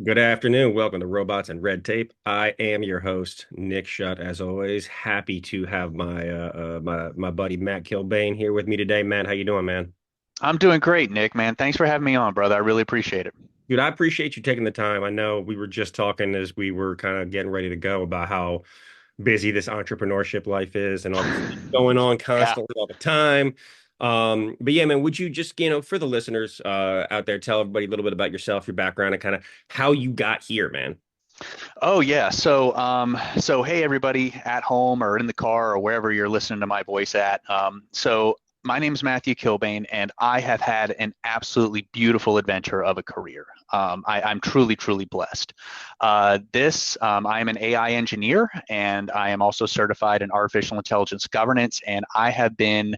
Good afternoon. Welcome to Robots and Red Tape. I am your host, Nick Shutt, as always. Happy to have my buddy Matt Kilbane here with me today. Matt, how you doing, man? I'm doing great, Nick, man. Thanks for having me on, brother. I really appreciate it. Dude, I appreciate you taking the time. I know we were just talking as we were kind of getting ready to go about how busy this entrepreneurship life is and all these things going on Yeah. constantly all the time. But yeah, man, would you just, for the listeners out there, tell everybody a little bit about yourself, your background, and kind of how you got here, man? Oh yeah. So hey everybody at home or in the car or wherever you're listening to my voice at. My name is Matthew Kilbane, and I have had an absolutely beautiful adventure of a career. I'm truly, truly blessed. I am an AI engineer, and I am also certified in artificial intelligence governance, and I have been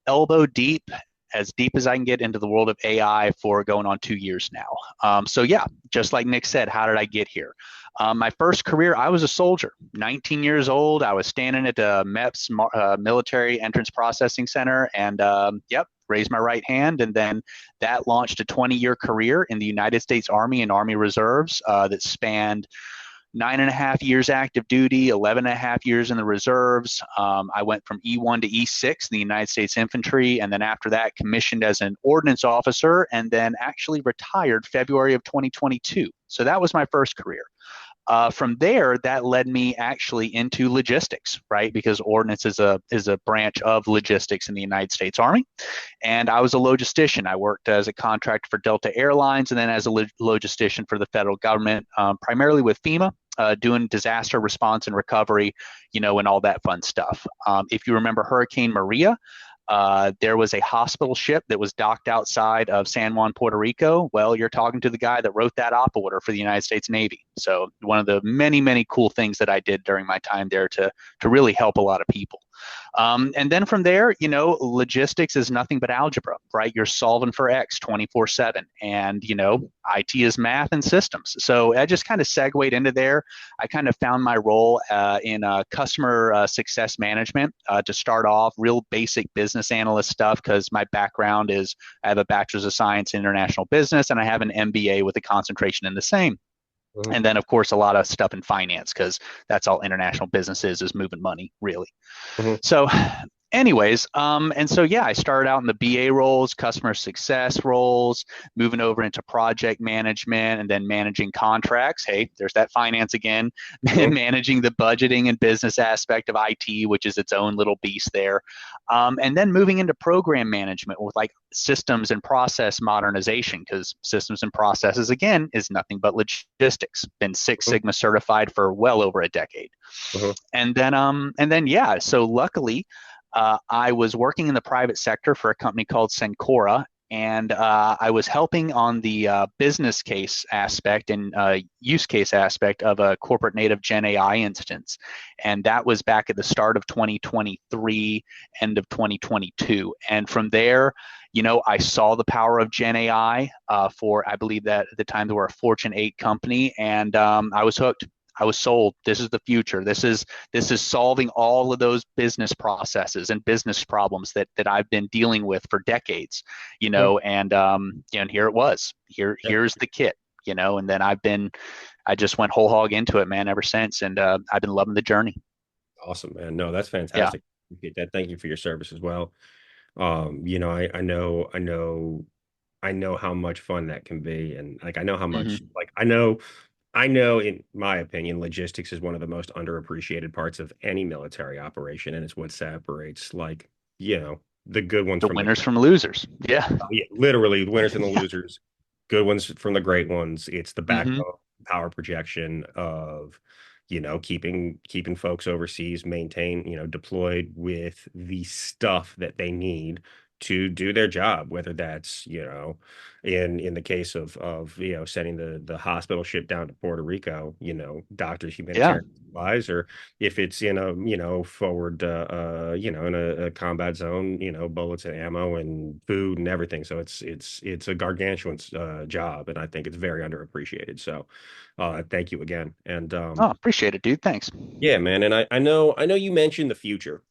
elbow deep, as deep as I can get into the world of AI for going on 2 years now. Yeah, just like Nick said, how did I get here? My first career, I was a soldier, 19 years old. I was standing at the MEPS Military Entrance Processing Center, and yep, raised my right hand, and then that launched a 20-year career in the United States Army and Army Reserves that spanned 9.5 years active duty, 11 and a half years in the reserves. I went from E1 to E6 in the United States Infantry, and then after that, commissioned as an ordnance officer, and then actually retired February of 2022. So that was my first career. From there, that led me actually into logistics, right? Because ordnance is a branch of logistics in the United States Army, and I was a logistician. I worked as a contractor for Delta Airlines, and then as a logistician for the federal government, primarily with FEMA. Doing disaster response and recovery, and all that fun stuff. If you remember Hurricane Maria, there was a hospital ship that was docked outside of San Juan, Puerto Rico. Well, you're talking to the guy that wrote that op order for the United States Navy. So one of the many, many cool things that I did during my time there to really help a lot of people. And then from there, logistics is nothing but algebra, right? You're solving for X 24/7. And, IT is math and systems. So I just kind of segued into there. I kind of found my role in customer success management to start off, real basic business analyst stuff, because my background is I have a bachelor's of science in international business and I have an MBA with a concentration in the same. Mhm. And then, of course, a lot of stuff in finance because that's all international business is moving money, really. Mhm. So, anyways, and so yeah, I started out in the BA roles, customer success roles, moving over into project management and then managing contracts. Hey, there's that finance again, Mhm. managing the budgeting and business aspect of IT, which is its own little beast there. And then moving into program management with like systems and process modernization, because systems and processes, again, is nothing but logistics. Been Six Mhm. Sigma certified for well over a decade. Mhm. And then yeah, so luckily, I was working in the private sector for a company called Sencora, and I was helping on the business case aspect and use case aspect of a corporate native Gen AI instance, and that was back at the start of 2023, end of 2022, and from there. I saw the power of Gen AI for, I believe that at the time they were a Fortune 8 company, and I was hooked. I was sold. This is the future. This is solving all of those business processes and business problems that I've been dealing with for decades, Mhm. and here it was. Yeah. Here's the kit, and then I just went whole hog into it, man, ever since, and I've been loving the journey. Awesome, man. No, that's Yeah. fantastic. Appreciate that. Thank you for your service as well. I know how much fun that can be, and like I know how much Hmm. like I know in my opinion, logistics is one of the most underappreciated parts of any military operation, and it's what separates the good ones The from the winners from losers. Yeah. yeah, literally the winners and the Yeah. losers, good ones from the great ones. It's the Hmm. backbone power projection of keeping folks overseas maintain deployed with the stuff that they need to do their job, whether that's in the case of sending the hospital ship down to Puerto Rico, doctors, Yeah. humanitarian supplies, or if it's in a forward in a combat zone, bullets and ammo and food and everything. So it's a gargantuan job, and I think it's very underappreciated. So thank you again. And Oh, appreciate it, dude. Thanks. yeah, man. And I know you mentioned the future.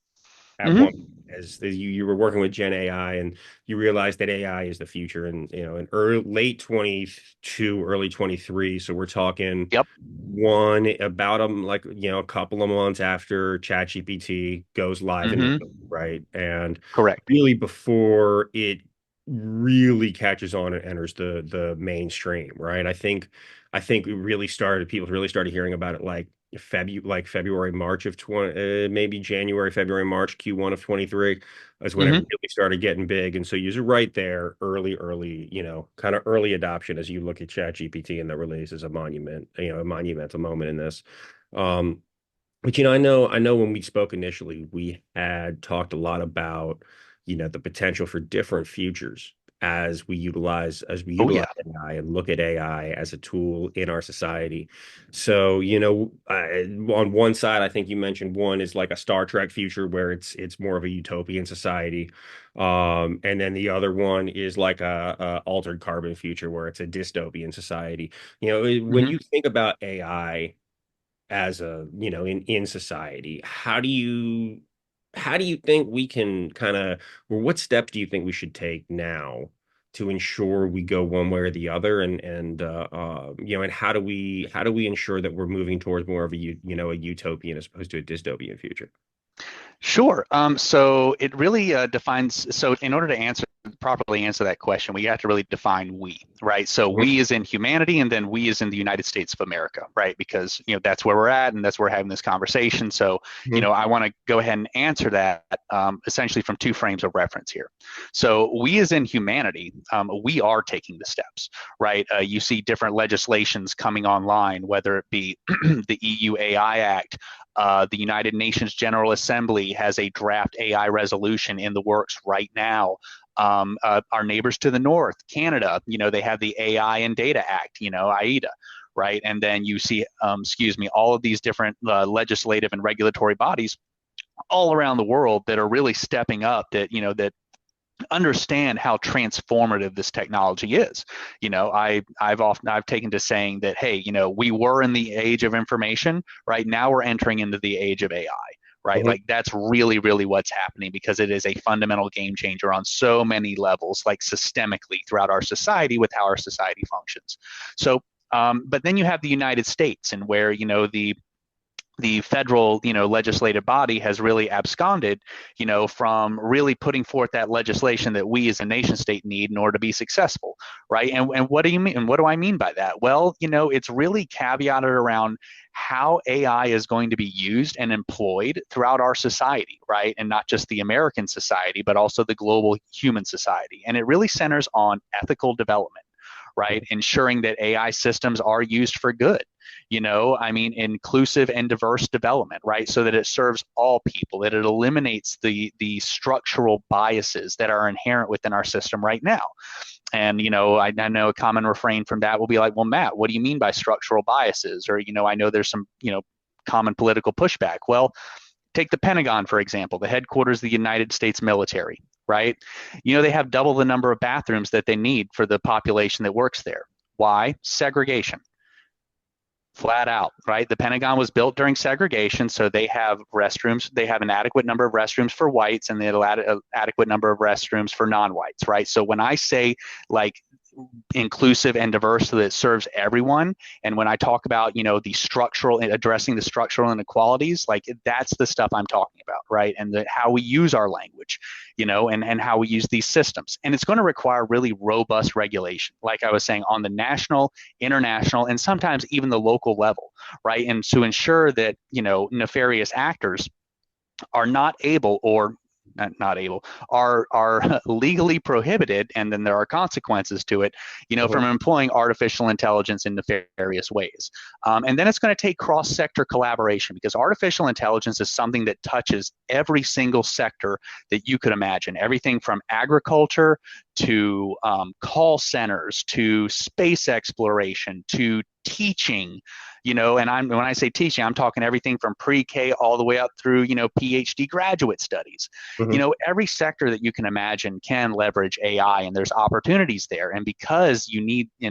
at Hmm. one as you were working with Gen AI and you realized that AI is the future and in late 22, early 23. So we're talking Yep. one about like a couple of months after ChatGPT goes live Hmm. initially, right? And Correct. really before it really catches on and enters the mainstream, right? I think it really started people really started hearing about it February, March of 20, maybe January, February, March, Q1 of 23 is when it Hmm. really started getting big. And so you're right there, early, kind of early adoption as you look at ChatGPT and the release is a a monumental moment in this. Um, but I know when we spoke initially, we had talked a lot about, the potential for different futures as we Oh utilize yeah. AI and look at AI as a tool in our society. So, on one side, I think you mentioned one is like a Star Trek future where it's more of a utopian society. And then the other one is like a altered carbon future where it's a dystopian society. When Hmm. you think about AI as in society, how do you think we can kind of, or what steps do you think we should take now to ensure we go one way or the other, and how do we ensure that we're moving towards more of a utopian as opposed to a dystopian future? Sure. So it really defines. So in order to properly answer that question, we have to really define we, right? So Mhm. we is in humanity, and then we is in the United States of America, right? Because that's where we're at, and that's where we're having this conversation. So Mhm. I want to go ahead and answer that essentially from two frames of reference here. So we is in humanity, we are taking the steps, right? You see different legislations coming online, whether it be the EU AI Act. The United Nations General Assembly has a draft AI resolution in the works right now. Our neighbors to the north, Canada, they have the AI and Data Act, AIDA, right? And then you see, all of these different legislative and regulatory bodies all around the world that are really stepping up. That understand how transformative this technology is. I've taken to saying that, hey, we were in the age of information, right? Now we're entering into the age of AI. Right, Mhm. like that's really, really what's happening because it is a fundamental game changer on so many levels, like systemically throughout our society with how our society functions. So, but then you have the United States, and where the federal legislative body has really absconded from really putting forth that legislation that we as a nation state need in order to be successful, right? And what do you mean, and what do I mean by that? Well, it's really caveated around how AI is going to be used and employed throughout our society, right? And not just the American society, but also the global human society. And it really centers on ethical development, right? Ensuring that AI systems are used for good, I mean, inclusive and diverse development, right? So that it serves all people, that it eliminates the structural biases that are inherent within our system right now. And, I know a common refrain from that will be like, well, Matt, what do you mean by structural biases? Or, I know there's some, common political pushback. Well, take the Pentagon, for example, the headquarters of the United States military, right? They have double the number of bathrooms that they need for the population that works there. Why? Segregation, flat out, right? The Pentagon was built during segregation, so they have restrooms. They have an adequate number of restrooms for whites, and they have an adequate number of restrooms for non-whites, right? So when I say like inclusive and diverse so that it serves everyone. And when I talk about, addressing the structural inequalities, like that's the stuff I'm talking about, right? And how we use our language, and how we use these systems. And it's going to require really robust regulation, like I was saying, on the national, international, and sometimes even the local level, right? And to ensure that, nefarious actors are not able or not able are legally prohibited, and then there are consequences to it, Mhm. from employing artificial intelligence in nefarious ways. And then it's going to take cross-sector collaboration because artificial intelligence is something that touches every single sector that you could imagine, everything from agriculture to call centers to space exploration to teaching, and when I say teaching, I'm talking everything from pre-K all the way up through, PhD graduate studies. Mhm. Every sector that you can imagine can leverage AI, and there's opportunities there. And because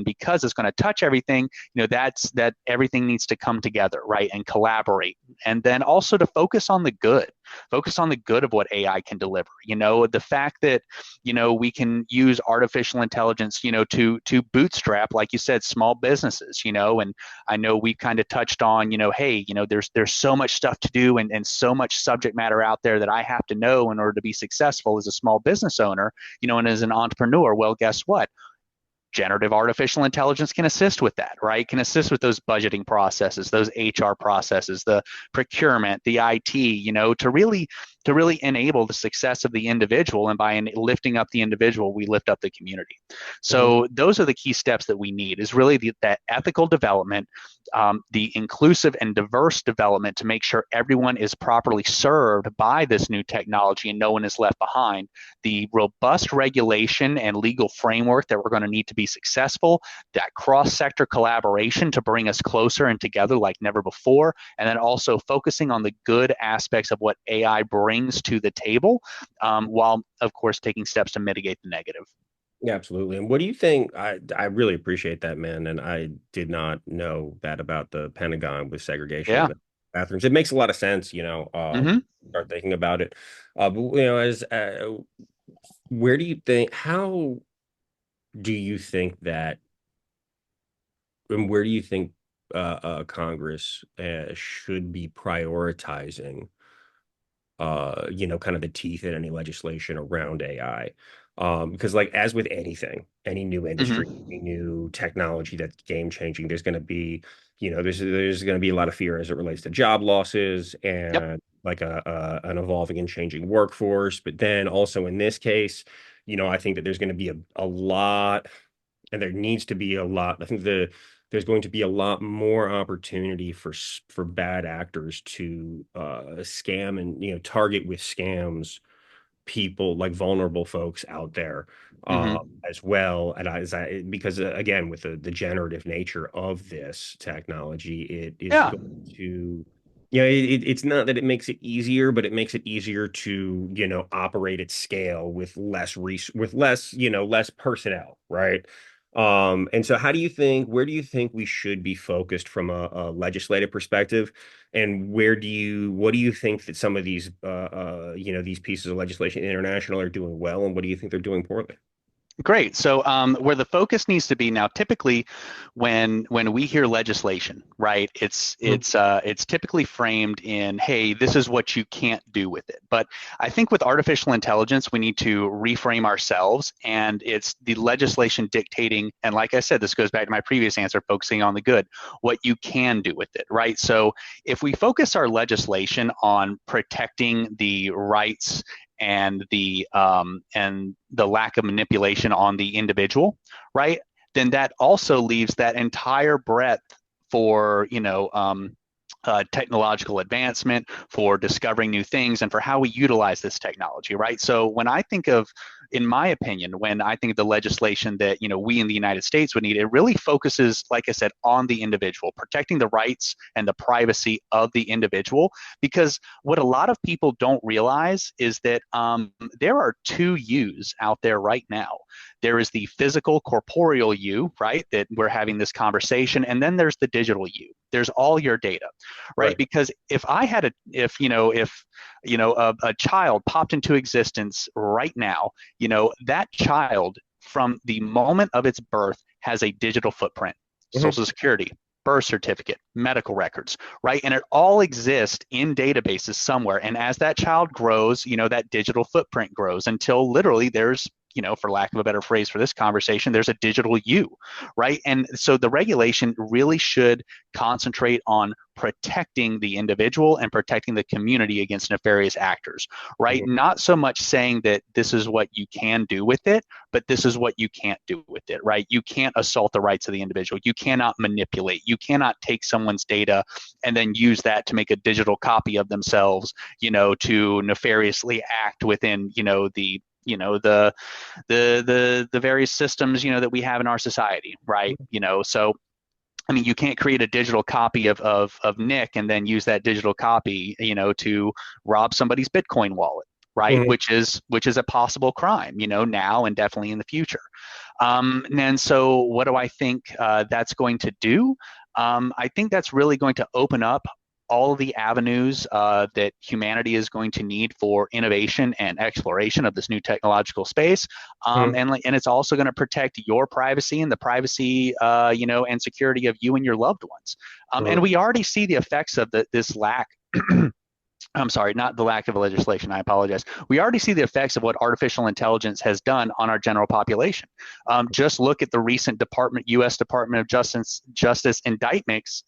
because it's going to touch everything, that everything needs to come together, right, and collaborate, and then also to focus on the good, Focus on the good of what AI can deliver. The fact that, we can use artificial intelligence, to bootstrap, like you said, small businesses, and I know we kind of touched on, hey, there's so much stuff to do, and so much subject matter out there that I have to know in order to be successful as a small business owner, and as an entrepreneur. Well, guess what? Generative artificial intelligence can assist with that, right? Can assist with those budgeting processes, those HR processes, the procurement, the IT, to really enable the success of the individual. And by lifting up the individual, we lift up the community. Mhm. So those are the key steps that we need, is really that ethical development, the inclusive and diverse development to make sure everyone is properly served by this new technology and no one is left behind, the robust regulation and legal framework that we're going to need to be successful, that cross-sector collaboration to bring us closer and together like never before, and then also focusing on the good aspects of what AI brings to the table, while, of course, taking steps to mitigate the negative. Yeah, absolutely. And what do you think? I really appreciate that, man. And I did not know that about the Pentagon with segregation in Yeah. the bathrooms. It makes a lot of sense, Hmm. start thinking about it. But as where do you think? How do you think that? And where do you think Congress should be prioritizing kind of the teeth in any legislation around AI. Because like as with anything, any new industry, Hmm. any new technology that's game changing, there's going to be, there's going to be a lot of fear as it relates to job losses Yep. and like an evolving and changing workforce. But then also in this case, I think that there's going to be a lot and there needs to be a lot. I think there's going to be a lot more opportunity for bad actors to scam and target with scams people like vulnerable folks out there Hmm. as well. And because again, with the generative nature of this technology, it is Yeah. going to. It's not that it makes it easier, but it makes it easier to, operate at scale with with less, less personnel, right? And so where do you think we should be focused from a legislative perspective? And what do you think that some of these, these pieces of legislation international are doing well, and what do you think they're doing poorly? Great. So, where the focus needs to be now, typically, when we hear legislation, right? Mhm. It's typically framed in, "Hey, this is what you can't do with it." But I think with artificial intelligence, we need to reframe ourselves, and it's the legislation dictating. And like I said, this goes back to my previous answer, focusing on the good, what you can do with it, right? So, if we focus our legislation on protecting the rights and the lack of manipulation on the individual, right? Then that also leaves that entire breadth for technological advancement, for discovering new things, and for how we utilize this technology, right? So when I think of, in my opinion, when I think of the legislation that we in the United States would need, it really focuses, like I said, on the individual, protecting the rights and the privacy of the individual. Because what a lot of people don't realize is that there are two yous out there right now. There is the physical, corporeal you, right? That we're having this conversation, and then there's the digital you. There's all your data, right? Right. Because if I had a child popped into existence right now, that child from the moment of its birth has a digital footprint, Mhm. social security, birth certificate, medical records, right? And it all exists in databases somewhere. And as that child grows, that digital footprint grows until literally there's, for lack of a better phrase for this conversation, there's a digital you, right? And so the regulation really should concentrate on protecting the individual and protecting the community against nefarious actors, right? Mhm. Not so much saying that this is what you can do with it, but this is what you can't do with it, right? You can't assault the rights of the individual. You cannot manipulate. You cannot take someone's data and then use that to make a digital copy of themselves, to nefariously act within, the various systems, that we have in our society, right? So I mean, you can't create a digital copy of Nick and then use that digital copy, to rob somebody's Bitcoin wallet, right? Mhm. Which is a possible crime, now and definitely in the future. And so, what do I think that's going to do? I think that's really going to open up all of the avenues that humanity is going to need for innovation and exploration of this new technological space. Mhm. And it's also going to protect your privacy and the privacy, and security of you and your loved ones. And Mhm. we already see the effects of this lack. I'm sorry, not the lack of legislation. I apologize. We already see the effects of what artificial intelligence has done on our general population. Just look at the recent U.S. Department of Justice indictments,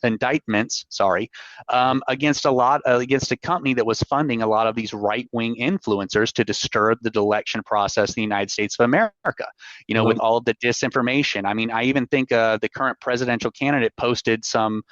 against a company that was funding a lot of these right-wing influencers to disturb the election process in the United States of America. With Mhm. all of the disinformation. I mean, I even think the current presidential candidate posted some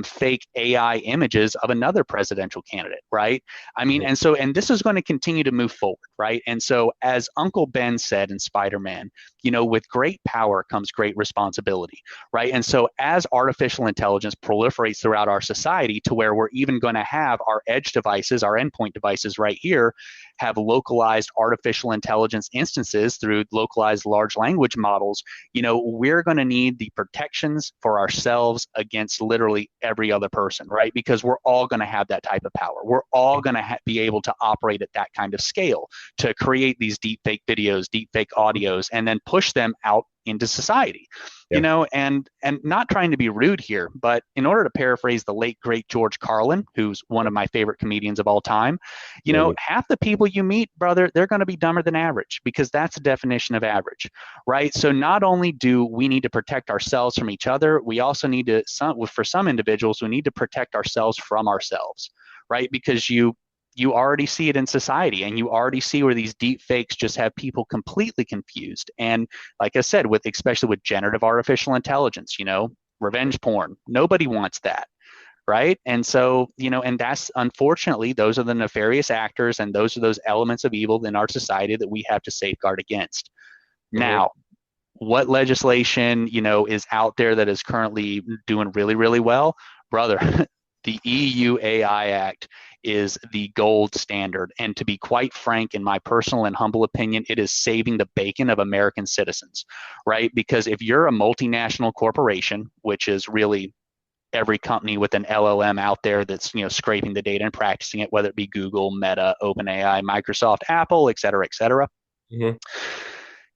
fake AI images of another presidential candidate, right? I mean, Mhm. and this is going to continue to move forward, right? And so, as Uncle Ben said in Spider-Man, with great power comes great responsibility, right? And so, as artificial intelligence proliferates throughout our society to where we're even going to have our edge devices, our endpoint devices right here, have localized artificial intelligence instances through localized large language models, we're going to need the protections for ourselves against literally every other person, right? Because we're all going to have that type of power. We're all going to be able to operate at that kind of scale to create these deep fake videos, deep fake audios, and then push them out into society. Yeah. And not trying to be rude here, but in order to paraphrase the late great George Carlin, who's one of my favorite comedians of all time, Yeah. half the people you meet, brother, they're going to be dumber than average, because that's the definition of average, right? So not only do we need to protect ourselves from each other, we also need to, for some individuals, we need to protect ourselves from ourselves, right? Because you already see it in society, and you already see where these deep fakes just have people completely confused. And like I said, especially with generative artificial intelligence, revenge porn, nobody wants that, right? And so, and that's, unfortunately, those are the nefarious actors, and those are those elements of evil in our society that we have to safeguard against. Mhm. Now, what legislation, is out there that is currently doing really, really well? Brother, the EU AI Act is the gold standard. And to be quite frank, in my personal and humble opinion, it is saving the bacon of American citizens, right? Because if you're a multinational corporation, which is really every company with an LLM out there that's scraping the data and practicing it, whether it be Google, Meta, OpenAI, Microsoft, Apple, et cetera, Mhm.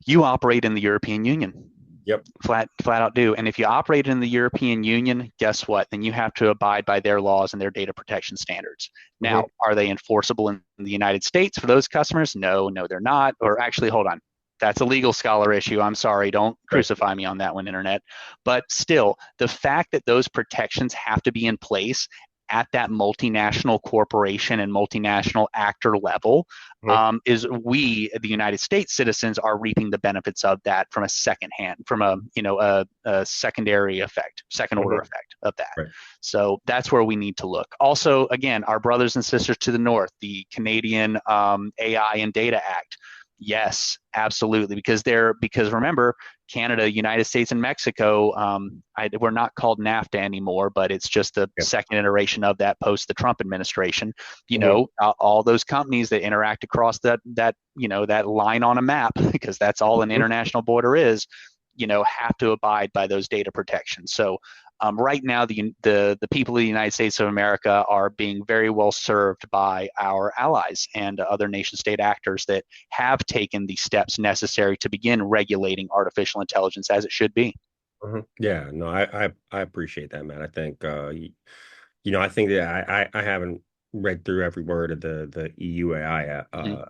you operate in the European Union. Yep. Flat out do. And if you operate in the European Union, guess what? Then you have to abide by their laws and their data protection standards. Mhm. Now, are they enforceable in the United States for those customers? No, they're not. Or actually, hold on. That's a legal scholar issue. I'm sorry. Don't Right. crucify me on that one, Internet. But still, the fact that those protections have to be in place at that multinational corporation and multinational actor level, Mhm. is we, the United States citizens, are reaping the benefits of that from a second hand, from a secondary effect, second order Mhm. effect of that. Right. So that's where we need to look. Also, again, our brothers and sisters to the north, the Canadian AI and Data Act. Yes, absolutely, because remember, Canada, United States, and Mexico, we're not called NAFTA anymore, but it's just the Yeah. second iteration of that post the Trump administration. Mhm. All those companies that interact across that line on a map, because that's all an Mhm. international border is, have to abide by those data protections. So right now, the people of the United States of America are being very well served by our allies and other nation state actors that have taken the steps necessary to begin regulating artificial intelligence as it should be. Mhm. Yeah, no, I appreciate that, man. I think I think that I haven't read through every word of the EUAI Mm-hmm.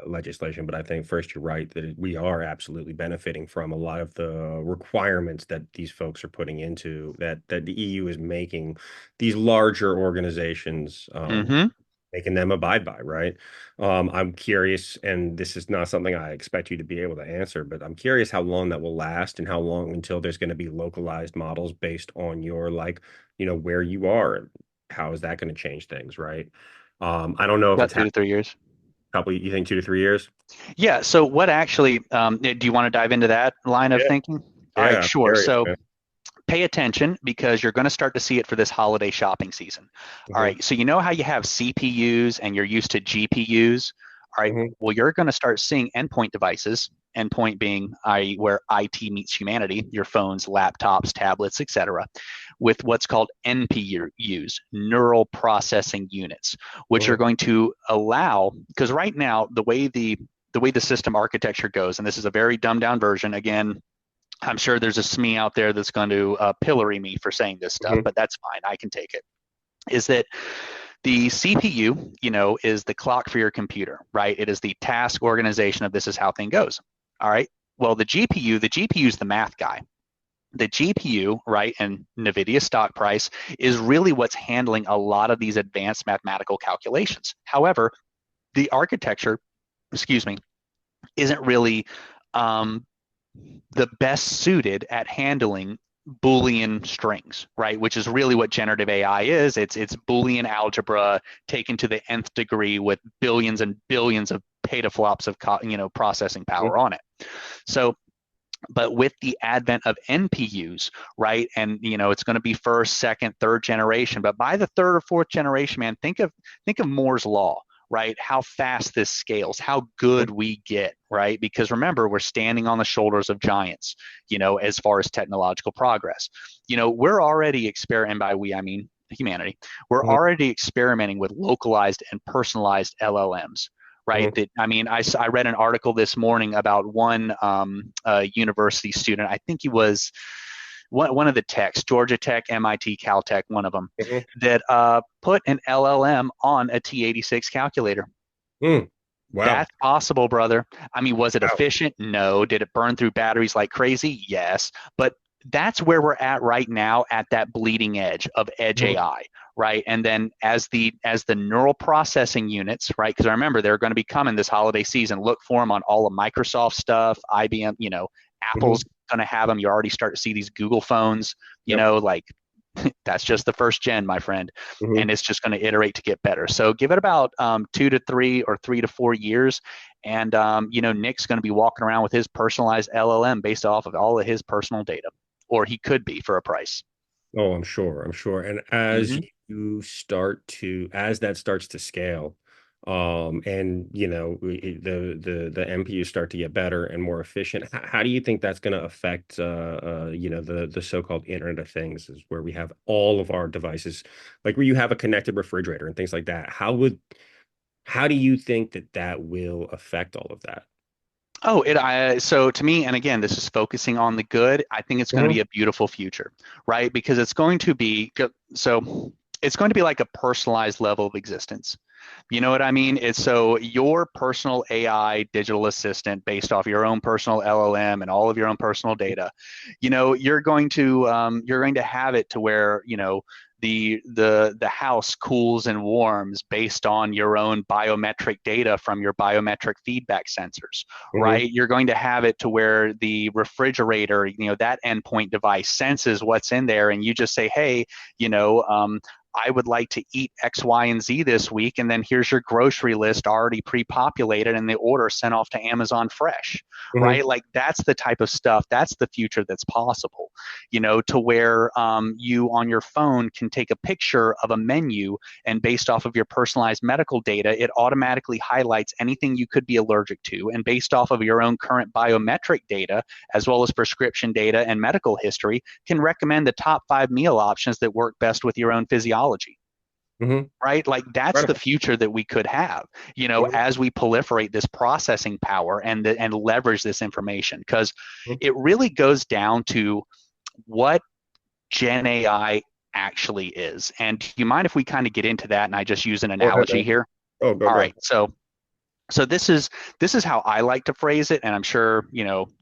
legislation, but I think first you're right that we are absolutely benefiting from a lot of the requirements that these folks are putting into that the EU is making these larger organizations, Mm-hmm. making them abide by, right? I'm curious, and this is not something I expect you to be able to answer, but I'm curious how long that will last and how long until there's going to be localized models based on your where you are and how is that going to change things, right? I don't know if About it's two to happened three years. you think 2 to 3 years? Yeah. So what actually, do you want to dive into that line of Yeah, thinking? All right, yeah, I'm sure. curious, So man. pay attention, because you're going to start to see it for this holiday shopping season. All Hmm. right. So you know how you have CPUs and you're used to GPUs? All right. Hmm. Well, you're going to start seeing endpoint devices, endpoint being where IT meets humanity, your phones, laptops, tablets, etc., with what's called NPUs, neural processing units, which are Mhm. going to allow, because right now the way the system architecture goes, and this is a very dumbed down version. Again, I'm sure there's a SME out there that's going to pillory me for saying this stuff, Mhm. but that's fine. I can take it. Is that the CPU, is the clock for your computer, right? It is the task organization of this is how thing goes. All right. Well, the GPU is the math guy. The GPU, right, and NVIDIA stock price is really what's handling a lot of these advanced mathematical calculations. However, the architecture, excuse me, isn't really um, the best suited at handling Boolean strings, right? Which is really what generative AI is. It's Boolean algebra taken to the nth degree with billions and billions of petaflops of processing Mhm. power on it. So but with the advent of NPUs, right, and it's going to be first, second, third generation, but by the third or fourth generation, man, think of Moore's law, right? How fast this scales, how good we get, right? Because remember, we're standing on the shoulders of giants, as far as technological progress. We're already experimenting, by we I mean humanity, we're Mhm. already experimenting with localized and personalized LLMs, right? Mhm. That I mean, I read an article this morning about one university student. I think he was one of the techs, Georgia Tech, MIT, Caltech, one of them, Mhm. that put an LLM on a T86 calculator. Mm. Wow. That's possible, brother. I mean, was it Wow. efficient? No. Did it burn through batteries like crazy? Yes. But that's where we're at right now, at that bleeding edge of edge Mhm. AI, right? And then as the neural processing units, right? Because I remember they're going to be coming this holiday season. Look for them on all of Microsoft stuff, IBM, Apple's Mhm. going to have them. You already start to see these Google phones, Yep. like that's just the first gen, my friend, Mhm. and it's just going to iterate to get better. So give it about 2 to 3 or 3 to 4 years, and Nick's going to be walking around with his personalized LLM based off of all of his personal data, or he could be for a price. Oh, I'm sure. I'm sure. And Mm-hmm. as that starts to scale, and the MPUs start to get better and more efficient, how do you think that's going to affect the so-called Internet of Things, is where we have all of our devices, like where you have a connected refrigerator and things like that? How do you think that will affect all of that? So to me, and again, this is focusing on the good. I think it's going to be Mhm. a beautiful future, right? Because it's going to be like a personalized level of existence. You know what I mean? It's so your personal AI digital assistant based off your own personal LLM and all of your own personal data. You're going to have it to where the house cools and warms based on your own biometric data from your biometric feedback sensors, Mhm. right? You're going to have it to where the refrigerator, that endpoint device senses what's in there, and you just say, hey, you know, I would like to eat X, Y, and Z this week. And then here's your grocery list already pre populated and the order sent off to Amazon Fresh, Mhm. right? Like that's the type of stuff, that's the future that's possible, to where you on your phone can take a picture of a menu, and based off of your personalized medical data, it automatically highlights anything you could be allergic to. And based off of your own current biometric data, as well as prescription data and medical history, can recommend the top 5 meal options that work best with your own physiology, Mhm. right? Like that's the Incredible. future that we could have, Mhm. as we proliferate this processing power and leverage this information. Because Mhm. it really goes down to what Gen AI actually is. And do you mind if we kind of get into that and I just use an Go ahead, analogy man. here? Oh, go, All go. right. So this is how I like to phrase it, and I'm sure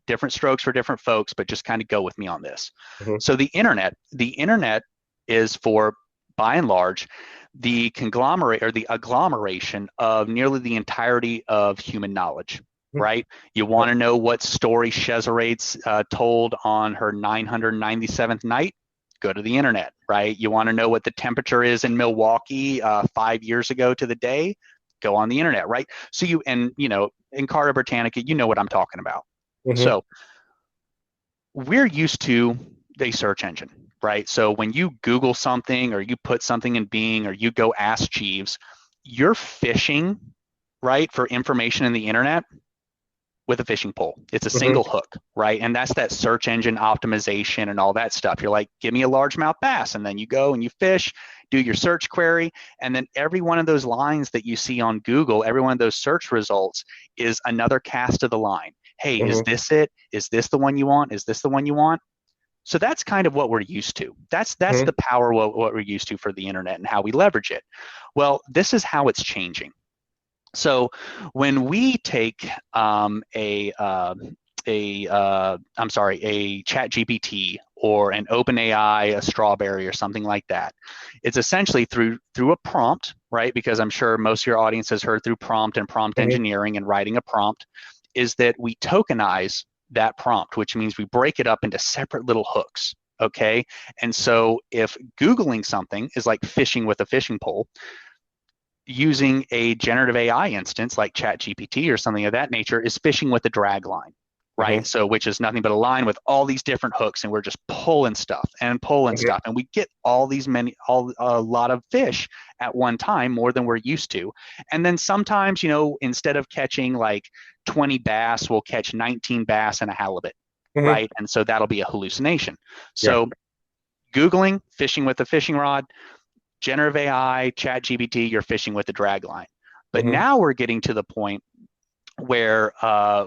different strokes for different folks, but just kind of go with me on this. Mhm. So the internet is, for by and large, the conglomerate or the agglomeration of nearly the entirety of human knowledge. Mhm. Right? You want Yep. to know what story Chezorade's told on her 997th night? Go to the internet, right? You want to know what the temperature is in Milwaukee 5 years ago to the day? Go on the internet, right? So in Carta Britannica, you know what I'm talking about. Mhm. So we're used to a search engine, right? So when you Google something or you put something in Bing or you go ask Jeeves, you're fishing, right, for information in the internet. with a fishing pole. It's a Hmm. single hook, right? And that's that search engine optimization and all that stuff. You're like, give me a largemouth bass. And then you go and you fish, do your search query. And then every one of those lines that you see on Google, every one of those search results is another cast of the line. Hey, is Hmm. this it? Is this the one you want? Is this the one you want? So that's kind of what we're used to. That's the Hmm. power what we're used to for the internet and how we leverage it. Well, this is how it's changing. So when we take I'm sorry, a chat GPT or an OpenAI, a Strawberry or something like that, it's essentially through a prompt, right? Because I'm sure most of your audience has heard through prompt and prompt Hmm. engineering and writing a prompt, is that we tokenize that prompt, which means we break it up into separate little hooks. Okay. And so if Googling something is like fishing with a fishing pole, using a generative AI instance like ChatGPT or something of that nature is fishing with a drag line, right? Hmm. So, which is nothing but a line with all these different hooks, and we're just pulling stuff and pulling stuff, and we get all these a lot of fish at one time, more than we're used to. And then sometimes, instead of catching like 20 bass, we'll catch 19 bass and a halibut, Hmm. right? And so that'll be a hallucination. Yeah. So, Googling fishing with a fishing rod, generative AI, chat GPT, you're fishing with the drag line. But Hmm. now we're getting to the point where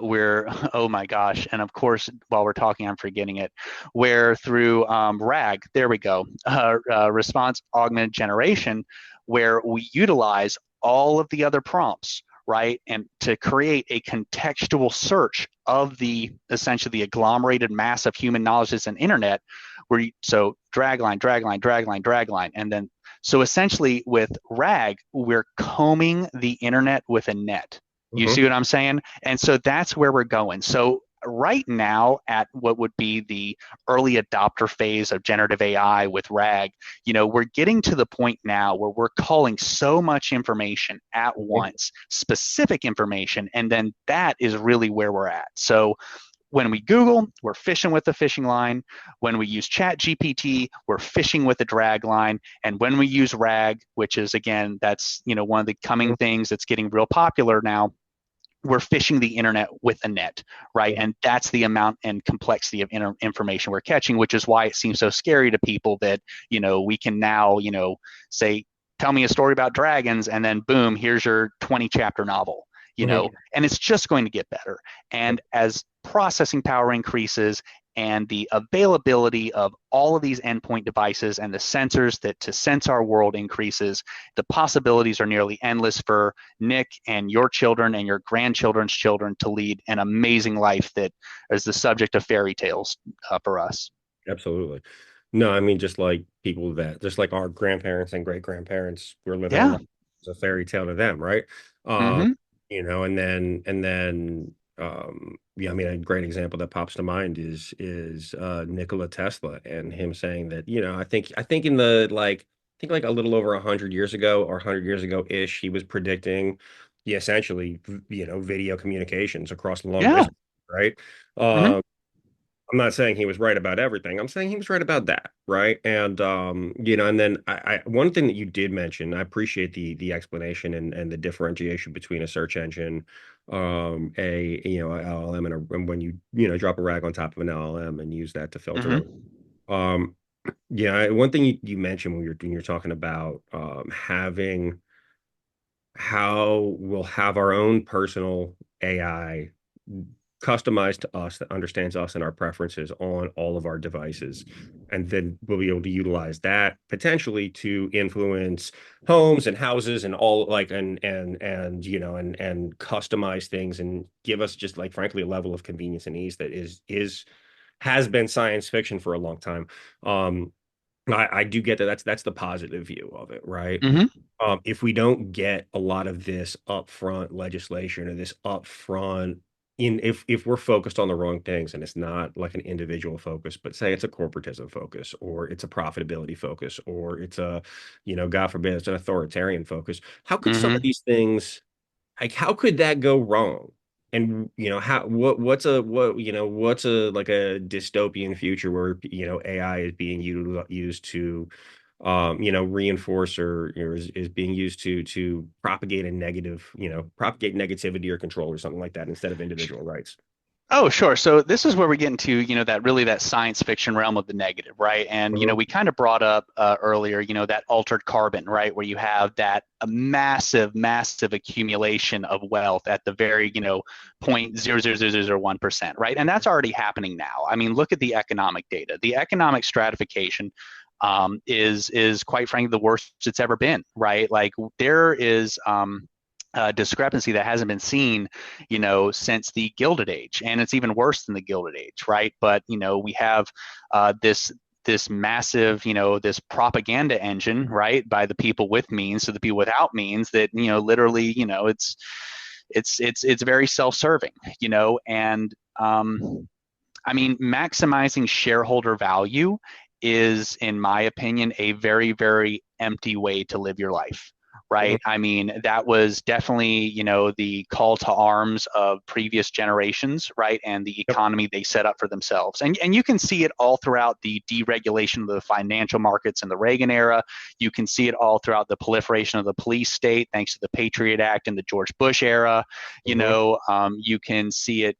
we're, oh my gosh, and of course, while we're talking, I'm forgetting it, where through RAG, there we go, response augmented generation, where we utilize all of the other prompts, right? And to create a contextual search of the essentially the agglomerated mass of human knowledge that's an internet, so drag line, drag line, drag line, drag line, and then so essentially with RAG, we're combing the internet with a net. You see Hmm. what I'm saying? And so that's where we're going. So right now at what would be the early adopter phase of generative AI with RAG, we're getting to the point now where we're calling so much information at once, specific information, and then that is really where we're at. So when we Google, we're fishing with the fishing line. When we use Chat GPT, we're fishing with the drag line. And when we use RAG, which is again, that's one of the coming things that's getting real popular now, we're fishing the internet with a net, right? And that's the amount and complexity of information we're catching, which is why it seems so scary to people that, we can now, say, tell me a story about dragons, and then boom, here's your 20 chapter novel, Hmm. and it's just going to get better. And as processing power increases and the availability of all of these endpoint devices and the sensors that to sense our world increases, the possibilities are nearly endless for Nick and your children and your grandchildren's children to lead an amazing life that is the subject of fairy tales for us. Absolutely. No, I mean, just like our grandparents and great grandparents were living a Yeah. life. It's a fairy tale to them, right? Um, Mm-hmm. yeah, I mean, a great example that pops to mind is Nikola Tesla and him saying that, I think in the I think like a little over 100 years ago or 100 years ago ish, he was predicting, yeah, essentially, video communications across long Yeah. distance, right? Mm-hmm. I'm not saying he was right about everything. I'm saying he was right about that, right? And then one thing that you did mention, I appreciate the explanation and the differentiation between a search engine, a LLM, and when you drop a rag on top of an LLM and use that to filter. Mm-hmm. Um, yeah, one thing you mentioned when you're talking about having how we'll have our own personal AI customized to us that understands us and our preferences on all of our devices. And then we'll be able to utilize that potentially to influence homes and houses and all like and customize things and give us just like frankly a level of convenience and ease that is has been science fiction for a long time. Um, I do get that that's the positive view of it, right? Mm-hmm. If we don't get a lot of this upfront legislation or this upfront if we're focused on the wrong things and it's not like an individual focus, but say it's a corporatism focus or it's a profitability focus or it's God forbid, it's an authoritarian focus, how could some Mm-hmm. of these things like how could that go wrong? And how what's a like a dystopian future where AI is being used to reinforce or is being used to propagate a negative, propagate negativity or control or something like that instead of individual rights. Oh, sure. So this is where we get into, that really that science fiction realm of the negative, right? And, Hmm. we kind of brought up earlier, that altered carbon, right? Where you have that a massive, massive accumulation of wealth at the very, 0.00001%, right? And that's already happening now. I mean, look at the economic data. The economic stratification is quite frankly the worst it's ever been, right? Like there is discrepancy that hasn't been seen, since the Gilded Age, and it's even worse than the Gilded Age, right? But we have this massive, this propaganda engine, right, by the people with means to the people without means that, literally, it's very self-serving, and I mean, maximizing shareholder value is, in my opinion, a very, very empty way to live your life. Hmm. Right. I mean, that was definitely, the call to arms of previous generations, right? And the Yep. economy they set up for themselves. And you can see it all throughout the deregulation of the financial markets in the Reagan era. You can see it all throughout the proliferation of the police state, thanks to the Patriot Act in the George Bush era. Hmm. You can see it,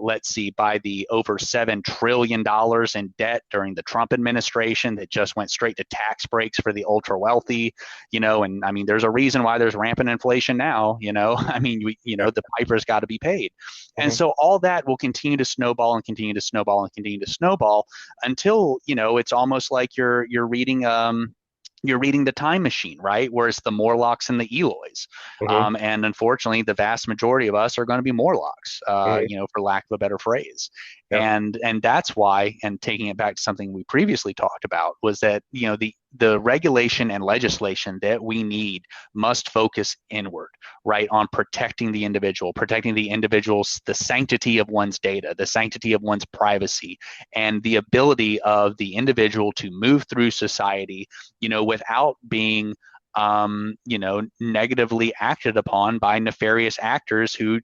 let's see, by the over $7 trillion in debt during the Trump administration that just went straight to tax breaks for the ultra wealthy, and I mean, there's a reason why there's rampant inflation now, I mean, Yep. the piper's got to be paid. And Hmm. so all that will continue to snowball and continue to snowball and continue to snowball until, it's almost like you're reading the Time Machine, right? Where it's the Morlocks and the Eloys. Hmm. And unfortunately, the vast majority of us are going to be Morlocks, Hmm. for lack of a better phrase. Yep. And that's why, and taking it back to something we previously talked about, was that, the regulation and legislation that we need must focus inward, right, on protecting the individual's, the sanctity of one's data, the sanctity of one's privacy, and the ability of the individual to move through society, without being negatively acted upon by nefarious actors who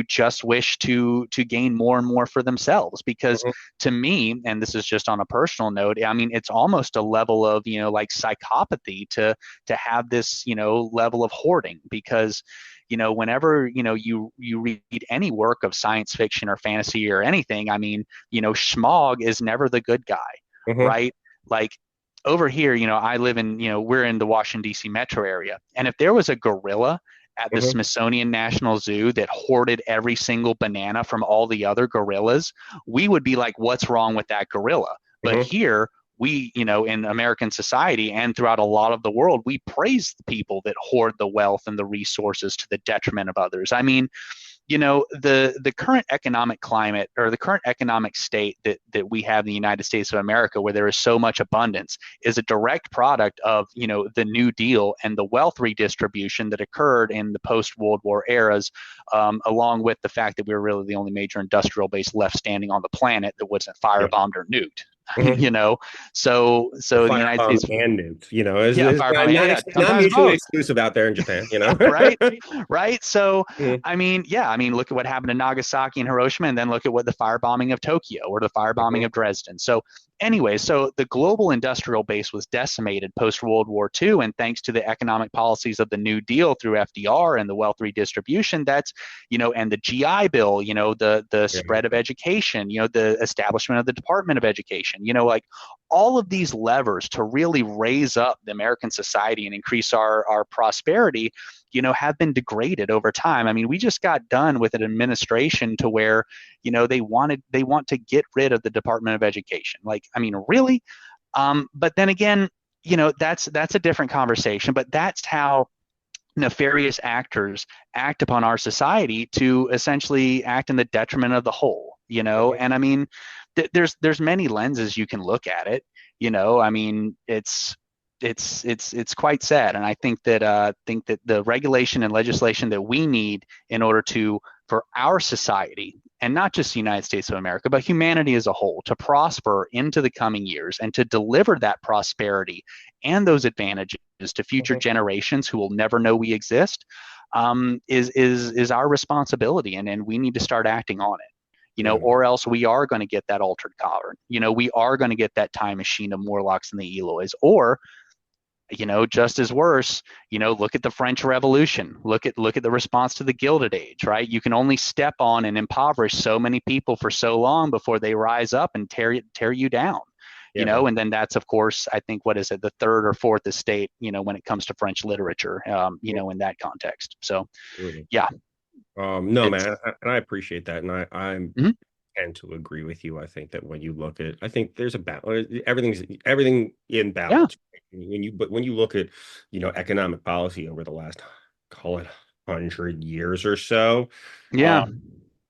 just wish to gain more and more for themselves. Because Hmm. to me, and this is just on a personal note, I mean, it's almost a level of like psychopathy to have this level of hoarding. Because whenever you read any work of science fiction or fantasy or anything, I mean, Schmog is never the good guy, Hmm. right? Like over here, I live in, we're in the Washington, D.C. metro area. And if there was a gorilla at the Hmm. Smithsonian National Zoo that hoarded every single banana from all the other gorillas, we would be like, what's wrong with that gorilla? But Hmm. here, we, in American society and throughout a lot of the world, we praise the people that hoard the wealth and the resources to the detriment of others. I mean, the current economic climate, or the current economic state that we have in the United States of America, where there is so much abundance, is a direct product of the New Deal and the wealth redistribution that occurred in the post World War eras, along with the fact that we were really the only major industrial base left standing on the planet that wasn't Yeah. firebombed or nuked. Hmm. So the United Firebomb States, and nuked, is, yeah, is firebomb, yeah, yeah, not sometimes mutually both. exclusive out there in Japan, Right, right. So Mhm. I mean, yeah, I mean, look at what happened to Nagasaki and Hiroshima, and then look at what the firebombing of Tokyo or the firebombing Mhm. of Dresden. So anyway, so the global industrial base was decimated post World War II, and thanks to the economic policies of the New Deal through FDR and the wealth redistribution, that's and the GI Bill, the Yeah. spread of education, the establishment of the Department of Education, like all of these levers to really raise up the American society and increase our prosperity, have been degraded over time. I mean, we just got done with an administration to where, they want to get rid of the Department of Education. Like, I mean, really? But then again, that's a different conversation. But that's how nefarious actors act upon our society to essentially act in the detriment of the whole. Mhm. And I mean, there's many lenses you can look at it. I mean, it's quite sad. And I think that the regulation and legislation that we need in order to, for our society, and not just the United States of America, but humanity as a whole, to prosper into the coming years and to deliver that prosperity and those advantages to future Mhm. generations who will never know we exist, is our responsibility, and we need to start acting on it. Yeah. Or else we are going to get that altered carbon. We are going to get that time machine of Morlocks and the Eloys, or just as worse, look at the French Revolution. Look at the response to the Gilded Age, right? You can only step on and impoverish so many people for so long before they rise up and tear you down. Yeah, man. And then that's, of course, I think, what is it, the third or fourth estate, when it comes to French literature, Yeah, in that context. So, absolutely. yeah, No, it's, man, and I appreciate that, and I mhm, tend to agree with you. I think that when you look at, I think there's a balance. Everything in yeah, balance. But when you look at, economic policy over the last, call it 100 years or so, yeah, uh,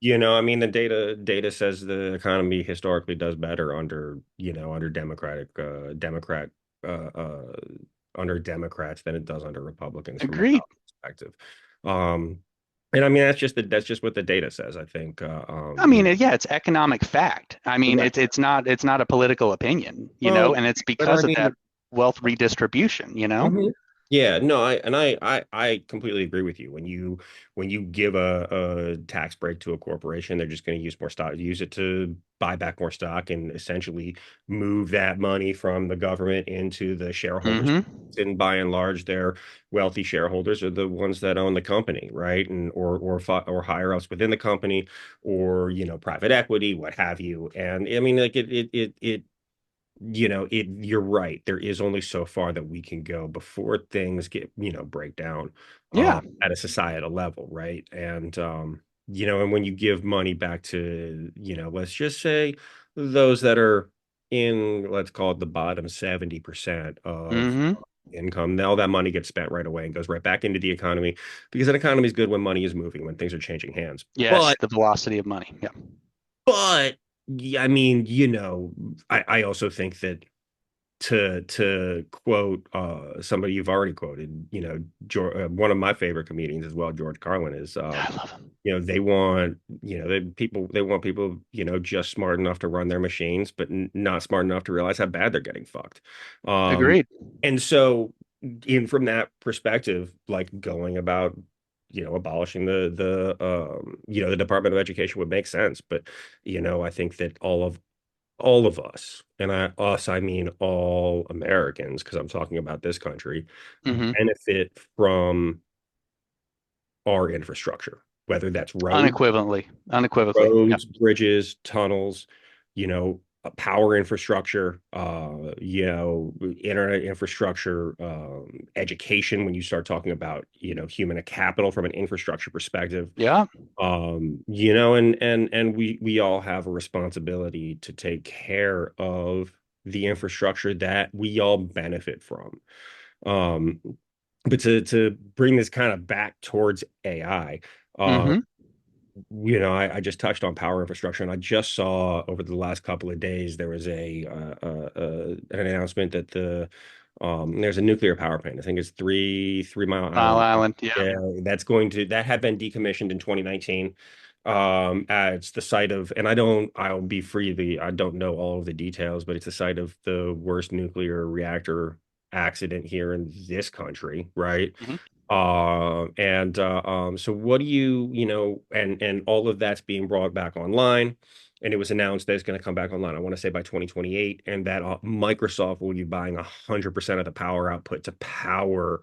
I mean, the data says the economy historically does better under uh, uh, under Democrats than it does under Republicans from a agreed. policy perspective. Um, and I mean, that's just what the data says. I think, I mean, yeah, it's economic fact. I mean, right. it's not a political opinion, Well, and it's but I because of mean, that wealth redistribution. mhm. Yeah, no, I completely agree with you. When you give a tax break to a corporation, they're just going to use it to buy back more stock and essentially move that money from the government into the shareholders. Mm-hmm. And by and large, their wealthy shareholders are the ones that own the company, right? And or higher ups within the company, or private equity, what have you. And I mean, like you're right. There is only so far that we can go before things break down Yeah. at a societal level, right? And when you give money back to, let's just say those that are in, let's call it the bottom 70% of Mm-hmm. income, now that money gets spent right away and goes right back into the economy, because an economy is good when money is moving, when things are changing hands. Yes, But the velocity of money. Yeah. but yeah, I mean, I also think that, to quote somebody you've already quoted, one of my favorite comedians as well, George Carlin, is I love him. they want people just smart enough to run their machines, but not smart enough to realize how bad they're getting fucked. Um, Agreed. and so, in from that perspective, like going about abolishing the Department of Education would make sense, but I think that all of us, and I mean all Americans, because I'm talking about this country, Mm-hmm. benefit from our infrastructure, whether that's Unequivocally. Unequivocally. Yeah. bridges, tunnels, power infrastructure, internet infrastructure, education. When you start talking about, human capital from an infrastructure perspective, Yeah. and we all have a responsibility to take care of the infrastructure that we all benefit from. um but to bring this kind of back towards AI, uh Mm-hmm. I just touched on power infrastructure, and I just saw over the last couple of days there was an announcement that there's a nuclear power plant. I think it's Three Mile Mile Island. Island. Yeah. Yeah, that had been decommissioned in 2019. It's the site of, and I'll be freely, I don't know all of the details, but it's the site of the worst nuclear reactor accident here in this country, right? Mm-hmm. So what do and all of that's being brought back online, and it was announced that it's going to come back online, I want to say by 2028, and that Microsoft will be buying 100% of the power output to power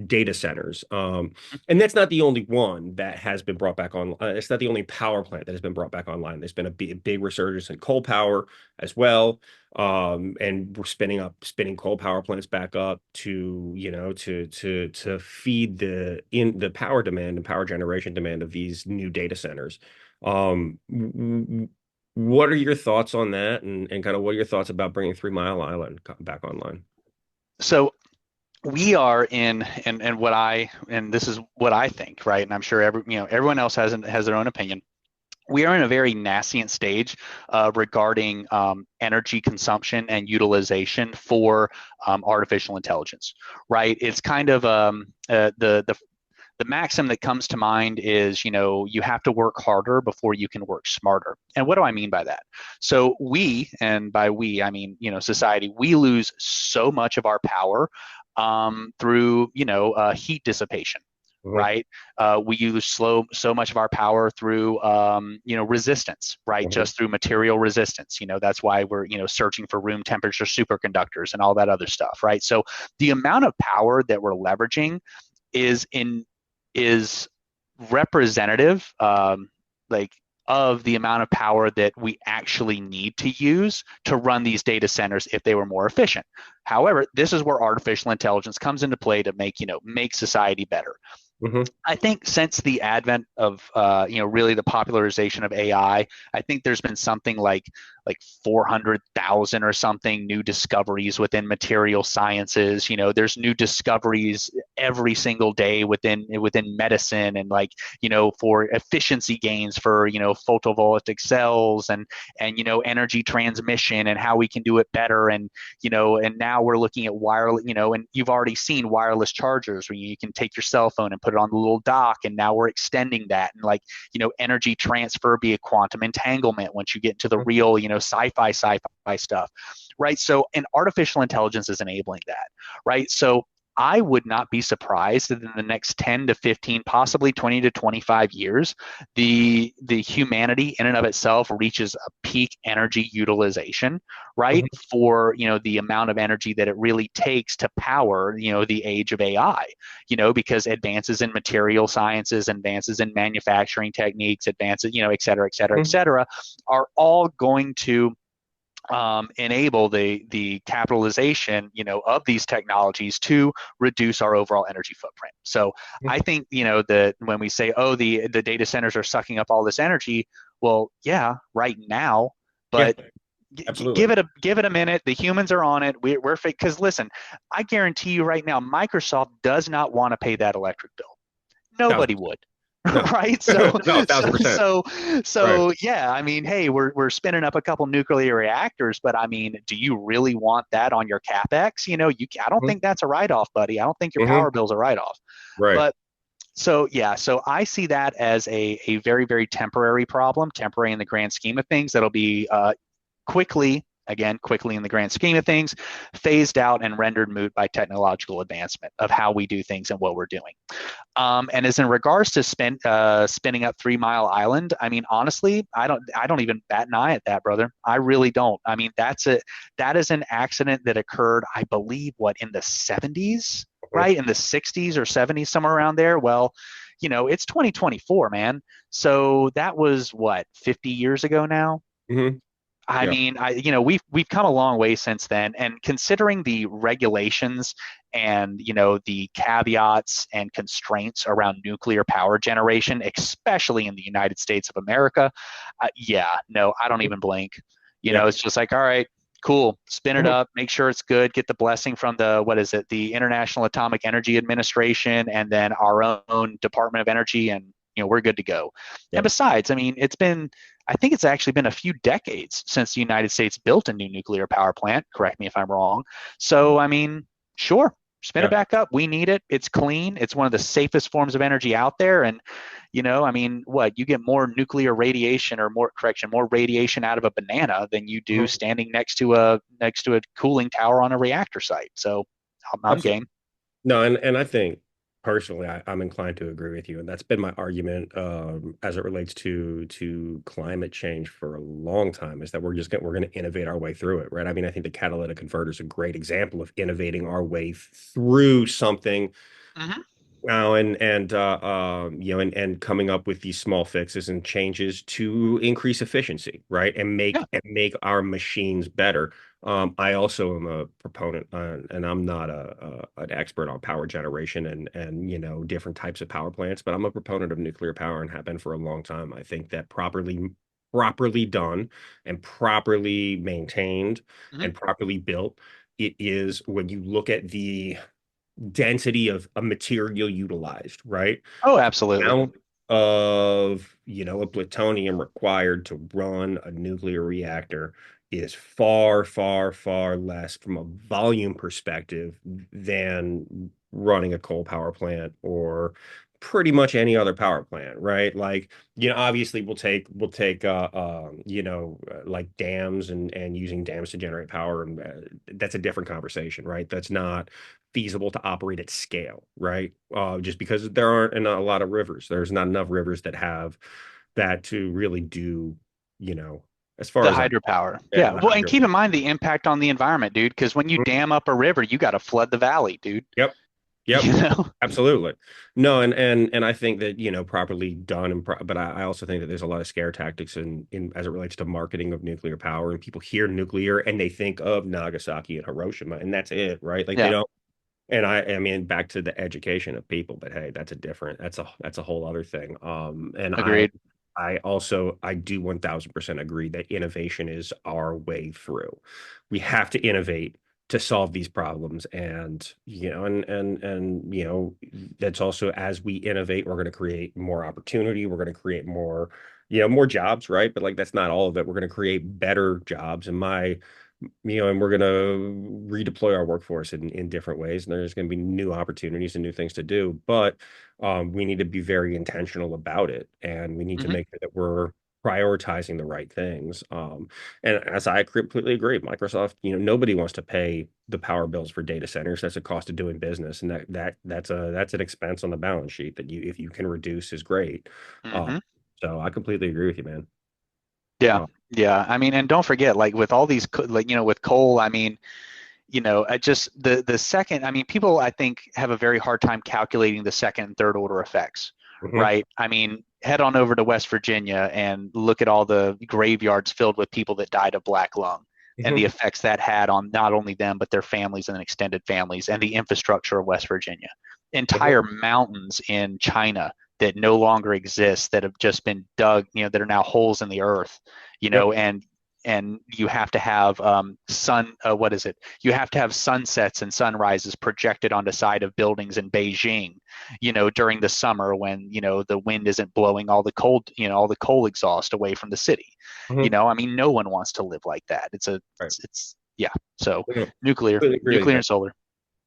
data centers. And that's not the only one that has been brought back on. It's not the only power plant that has been brought back online. There's been a big resurgence in coal power as well. And we're spinning coal power plants back up to, to feed the power demand and power generation demand of these new data centers. What are your thoughts on that, and kind of what are your thoughts about bringing 3 Mile Island back online? So we are and this is what I think, right? And I'm sure everyone else has their own opinion. We are in a very nascent stage regarding energy consumption and utilization for artificial intelligence, right? It's kind of the maxim that comes to mind is, you have to work harder before you can work smarter. And what do I mean by that? So and by we, I mean, society, we lose so much of our power through, heat dissipation, Mhm. right? We use so much of our power through, resistance, right? Mhm. Just through material resistance. That's why we're, searching for room temperature superconductors and all that other stuff, right? So the amount of power that we're leveraging is in is representative, like of the amount of power that we actually need to use to run these data centers if they were more efficient. However, this is where artificial intelligence comes into play to make society better. Mhm. I think since the advent of really the popularization of AI, I think there's been something like 400,000 or something new discoveries within material sciences. There's new discoveries every single day within medicine, and for efficiency gains for photovoltaic cells, and energy transmission and how we can do it better. And now we're looking at wireless, and you've already seen wireless chargers where you can take your cell phone and put it on the little dock, and now we're extending that, and energy transfer via quantum entanglement once you get into the real, sci-fi stuff, right? So, and artificial intelligence is enabling that, right? So I would not be surprised that in the next 10 to 15, possibly 20 to 25 years, the humanity in and of itself reaches a peak energy utilization, right? Mhm. For, the amount of energy that it really takes to power, the age of AI, because advances in material sciences, advances in manufacturing techniques, advances, et Mhm. cetera, are all going to enable the capitalization of these technologies to reduce our overall energy footprint. So I think that when we say, oh, the data centers are sucking up all this energy, well, yeah, right now, Yeah, but absolutely. give it a minute. The humans are on it. We're fake. Because listen, I guarantee you right now, Microsoft does not want to pay that electric bill. Thousand Nobody percent. would. No. Right. So No, a so thousand percent. so Right. so yeah, I mean, hey, we're spinning up a couple nuclear reactors, but I mean, do you really want that on your capex? I don't Mhm. think that's a write-off, buddy. I don't think your Mhm. power bill's a write-off. Right. But so yeah, so I see that as a very, very temporary problem, temporary in the grand scheme of things. That'll be quickly in the grand scheme of things, phased out and rendered moot by technological advancement of how we do things and what we're doing. And as in regards to spinning up 3 Mile Island, I mean, honestly, I don't even bat an eye at that, brother. I really don't. I mean, that is an accident that occurred, I believe, what, in the 70s, Mhm. right? In the 60s or 70s, somewhere around there. Well, it's 2024, man. So that was what, 50 years ago now. Mhm. I Yeah. mean, we've come a long way since then, and considering the regulations and the caveats and constraints around nuclear power generation, especially in the United States of America, yeah, no, I don't Mhm. even blink. Yeah. It's just like, all right, cool, spin it Mhm. up, make sure it's good, get the blessing from the what is it, the International Atomic Energy Administration, and then our own Department of Energy, and we're good to go. And Yep. besides, I mean, I think it's actually been a few decades since the United States built a new nuclear power plant. Correct me if I'm wrong. So, I mean, sure, spin it Yeah. back up. We need it. It's clean. It's one of the safest forms of energy out there. And, I mean, what, you get more nuclear radiation, or more radiation out of a banana than you do Mhm. standing next to a cooling tower on a reactor site. So I'm Absolutely. game. No, and I think personally, I'm inclined to agree with you, and that's been my argument as it relates to climate change for a long time. Is that we're going to innovate our way through it, right? I mean, I think the catalytic converter is a great example of innovating our way through something Mm-hmm. now, and coming up with these small fixes and changes to increase efficiency, right? And Yeah. make our machines better. I also am a proponent, and I'm not an expert on power generation and different types of power plants, but I'm a proponent of nuclear power and have been for a long time. I think that properly done and properly maintained Mm-hmm. and properly built, it is when you look at the density of a material utilized, right? Oh, absolutely. Amount of, a plutonium required to run a nuclear reactor is far, far, far less from a volume perspective than running a coal power plant or pretty much any other power plant, right? Like, obviously we'll take like dams and using dams to generate power, and that's a different conversation, right? That's not feasible to operate at scale, right? Just because there aren't a lot of rivers. There's not enough rivers that have that to really do, you know, as far The as I hydropower. yeah, Yeah. the Well, and hydro. keep in mind the impact on the environment, dude, because when you Mhm. dam up a river, you got to flood the valley, dude. Yep. Yep. You know? Absolutely. No, and I think that, properly done but I also think that there's a lot of scare tactics in as it relates to marketing of nuclear power, and people hear nuclear and they think of Nagasaki and Hiroshima, and that's it, right? Like they Yeah. don't. And I mean, back to the education of people, but hey, that's a whole other thing. And Agreed. I do 1000% agree that innovation is our way through. We have to innovate to solve these problems, and that's also, as we innovate, we're going to create more opportunity. We're going to create more, more jobs, right? But like that's not all of it. We're going to create better jobs, and we're going to redeploy our workforce in different ways. And there's going to be new opportunities and new things to do. But we need to be very intentional about it. And we need to Hmm. make sure that we're prioritizing the right things. And as I completely agree, Microsoft, nobody wants to pay the power bills for data centers. That's a cost of doing business. And that's an expense on the balance sheet that if you can reduce is great. Uh, Hmm. so I completely agree with you, man. Yeah. Uh, Yeah. I mean, and don't forget, like with all these, like, with coal, I mean, I just the second, I mean, people I think have a very hard time calculating the second and third order effects, mhm, right? I mean, head on over to West Virginia and look at all the graveyards filled with people that died of black lung and the mhm, effects that had on not only them but their families and extended families and the infrastructure of West Virginia. mhm, Entire mountains in China that no longer exist that have just been dug, that are now holes in the earth, yep. and you have to have what is it, you have to have sunsets and sunrises projected on the side of buildings in Beijing, during the summer when the wind isn't blowing all the coal exhaust away from the city. Mhm. I mean, no one wants to live like that. Right. It's yeah. So Yeah, nuclear completely agree with you, nuclear man. and solar.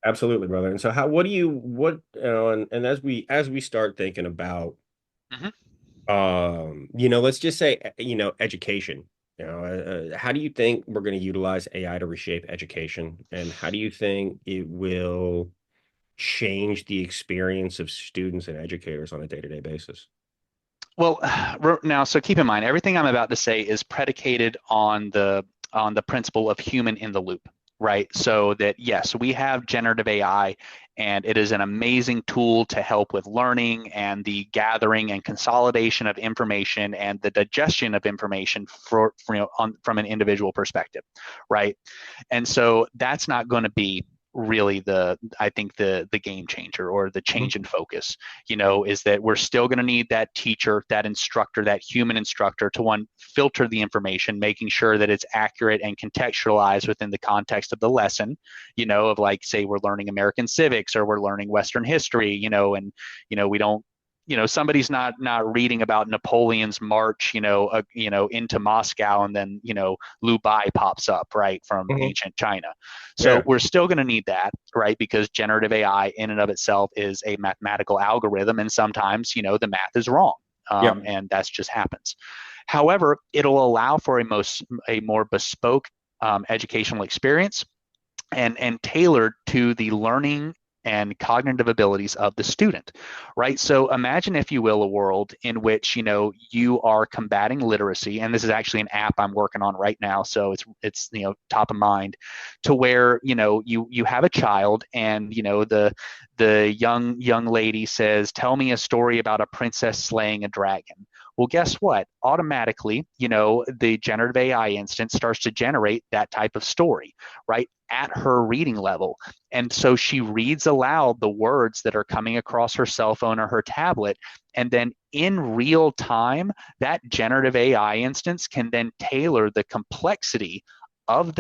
Absolutely, brother. And so what do you what and as we start thinking about Hmm. let's just say education. How do you think we're going to utilize AI to reshape education, and how do you think it will change the experience of students and educators on a day-to-day basis? Well, now, so keep in mind, everything I'm about to say is predicated on the principle of human in the loop, right? So that yes, we have generative AI, and it is an amazing tool to help with learning and the gathering and consolidation of information and the digestion of information from an individual perspective, right? And so that's not going to be really I think the game changer or the Mhm. change in focus, is that we're still going to need that teacher, that instructor, that human instructor to one, filter the information, making sure that it's accurate and contextualized within the context of the lesson, of like, say, we're learning American civics or we're learning Western history, and, we don't, somebody's not reading about Napoleon's march, into Moscow, and then Lu Bai pops up right from Mhm. ancient China. So Yeah. we're still going to need that, right? Because generative AI in and of itself is a mathematical algorithm, and sometimes the math is wrong, Yep. and that's just happens. However, it'll allow for a more bespoke educational experience and tailored to the learning and cognitive abilities of the student, right? So imagine, if you will, a world in which you are combating literacy, and this is actually an app I'm working on right now, so it's top of mind, to where you have a child, and the young lady says, "Tell me a story about a princess slaying a dragon." Well, guess what? Automatically, the generative AI instance starts to generate that type of story, right, at her reading level. And so she reads aloud the words that are coming across her cell phone or her tablet. And then in real time, that generative AI instance can then tailor the complexity of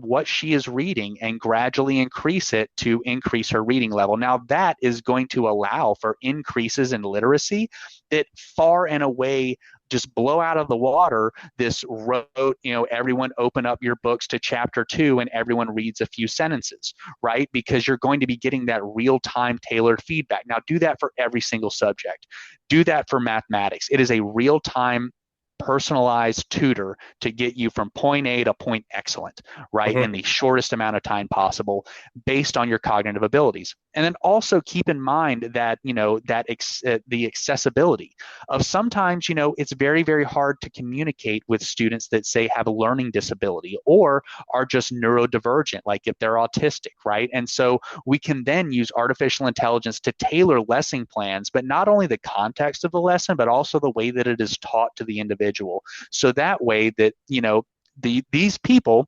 what she is reading and gradually increase it to increase her reading level. Now that is going to allow for increases in literacy that far and away just blow out of the water this rote, everyone open up your books to chapter 2 and everyone reads a few sentences, right? Because you're going to be getting that real time tailored feedback. Now, do that for every single subject. Do that for mathematics. It is a real time personalized tutor to get you from point A to point excellent, right, in Mhm. the shortest amount of time possible based on your cognitive abilities. And then also keep in mind that, the accessibility of sometimes, it's very, very hard to communicate with students that say have a learning disability or are just neurodivergent, like if they're autistic, right? And so we can then use artificial intelligence to tailor lesson plans, but not only the context of the lesson, but also the way that it is taught to the individual. So that way that, these people,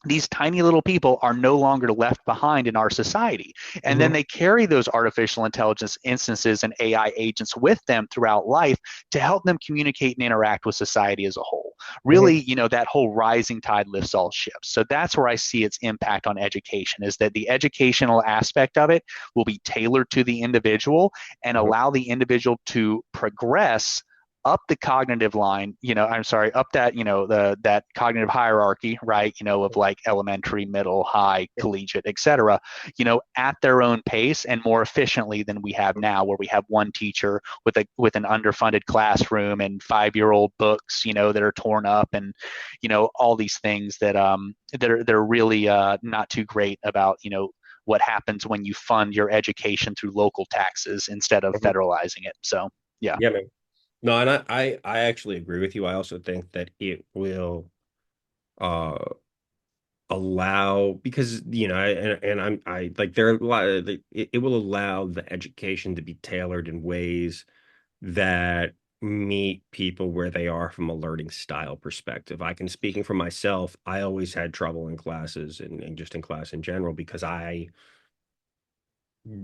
these tiny little people are no longer left behind in our society. And then Mhm. they carry those artificial intelligence instances and AI agents with them throughout life to help them communicate and interact with society as a whole. Really, Mhm. that whole rising tide lifts all ships. So that's where I see its impact on education, is that the educational aspect of it will be tailored to the individual and Mhm. allow the individual to progress up the cognitive line, I'm sorry, up that, that cognitive hierarchy, right, of like elementary, middle, high, collegiate, etc., at their own pace and more efficiently than we have now, where we have one teacher with an underfunded classroom and 5-year-old books, that are torn up, and all these things that are really not too great about, what happens when you fund your education through local taxes instead of Mhm. federalizing it. So yeah. Yeah, man. No, and I actually agree with you. I also think that it will uh allow, because and I like there are a lot of it will allow the education to be tailored in ways that meet people where they are from a learning style perspective. I can, speaking for myself, I always had trouble in classes and just in class in general because I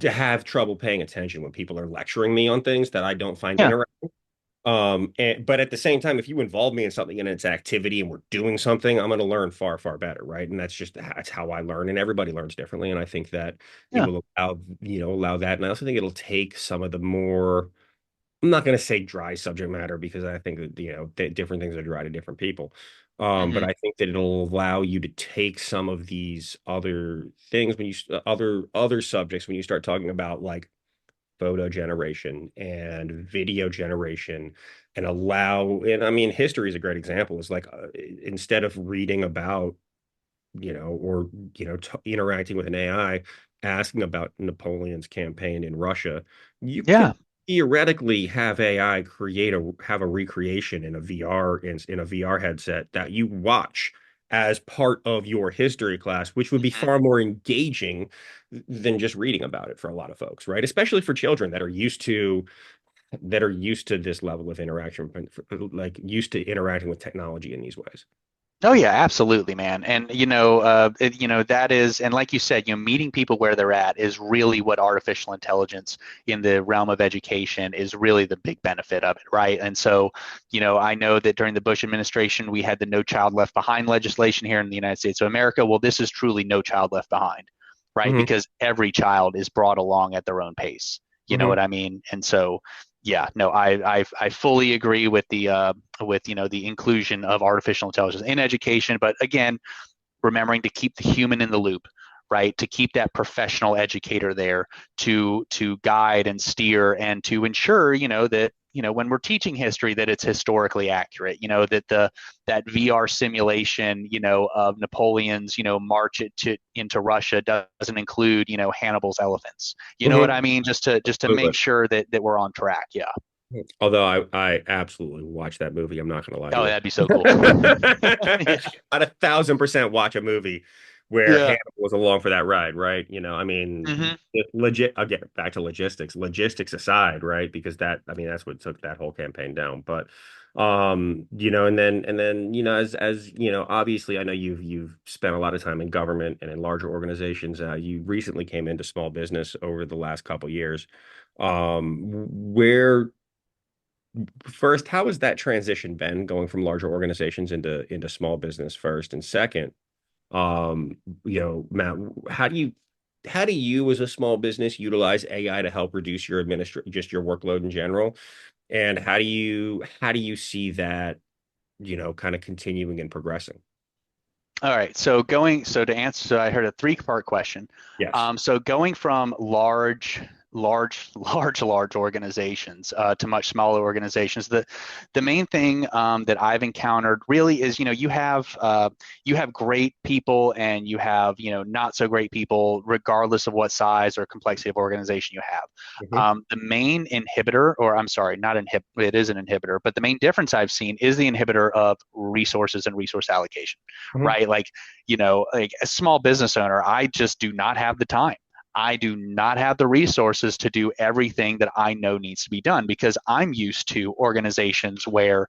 have trouble paying attention when people are lecturing me on things that I don't find Yeah. interesting. But at the same time, if you involve me in something and it's activity and we're doing something, I'm going to learn far, far better, right? And that's how I learn, and everybody learns differently. And I think that it Yeah. will allow that. And I also think it'll take some of the more, I'm not going to say dry subject matter because I think that, different things are dry to different people. But Hmm. I think that it'll allow you to take some of these other things when other subjects, when you start talking about like photo generation and video generation, and I mean, history is a great example. It's like, instead of reading about, or interacting with an AI, asking about Napoleon's campaign in Russia, you could Yeah. theoretically have AI have a recreation in a VR headset that you watch as part of your history class, which would be Hmm. far more engaging than just reading about it for a lot of folks, right? Especially for children that are used to this level of interaction, like used to interacting with technology in these ways. Oh yeah, absolutely, man. And that is, and like you said, meeting people where they're at is really what artificial intelligence in the realm of education is really the big benefit of it, right? And so, I know that during the Bush administration, we had the No Child Left Behind legislation here in the United States of America. Well, this is truly No Child Left Behind, right? Hmm. Because every child is brought along at their own pace. You know Hmm. what I mean? And so, yeah, no, I fully agree with the inclusion of artificial intelligence in education, but again, remembering to keep the human in the loop, right? To keep that professional educator there to guide and steer and to ensure, that when we're teaching history, that it's historically accurate. That that VR simulation, of Napoleon's, march into Russia doesn't include, Hannibal's elephants. You know what Hmm. I mean? Just to make sure that we're on track. Yeah. Although I absolutely watch that movie. I'm not going to lie to Oh, you. that'd be so cool. Yeah. I'd 1,000% watch a movie where Yeah. Hannibal was along for that ride, right? I mean, Hmm. legit. I'll get back to logistics. Logistics aside, right? Because I mean, that's what took that whole campaign down. But, and then, as obviously, I know you've spent a lot of time in government and in larger organizations. You recently came into small business over the last couple years. Where First, how has that transition been, going from larger organizations into small business first? And second, Matt, how do you as a small business utilize AI to help reduce your just your workload in general? And how do you see that, kind of continuing and progressing? All right. So to answer, so I heard a three-part question. Yes. So going from large organizations to much smaller organizations, the main thing that I've encountered really is, you have great people and you have, not so great people, regardless of what size or complexity of organization you have. Hmm. The main inhibitor, or I'm sorry, not inhib, it is an inhibitor, but the main difference I've seen is the inhibitor of resources and resource allocation, Hmm. right? Like, like a small business owner, I just do not have the time. I do not have the resources to do everything that I know needs to be done because I'm used to organizations where,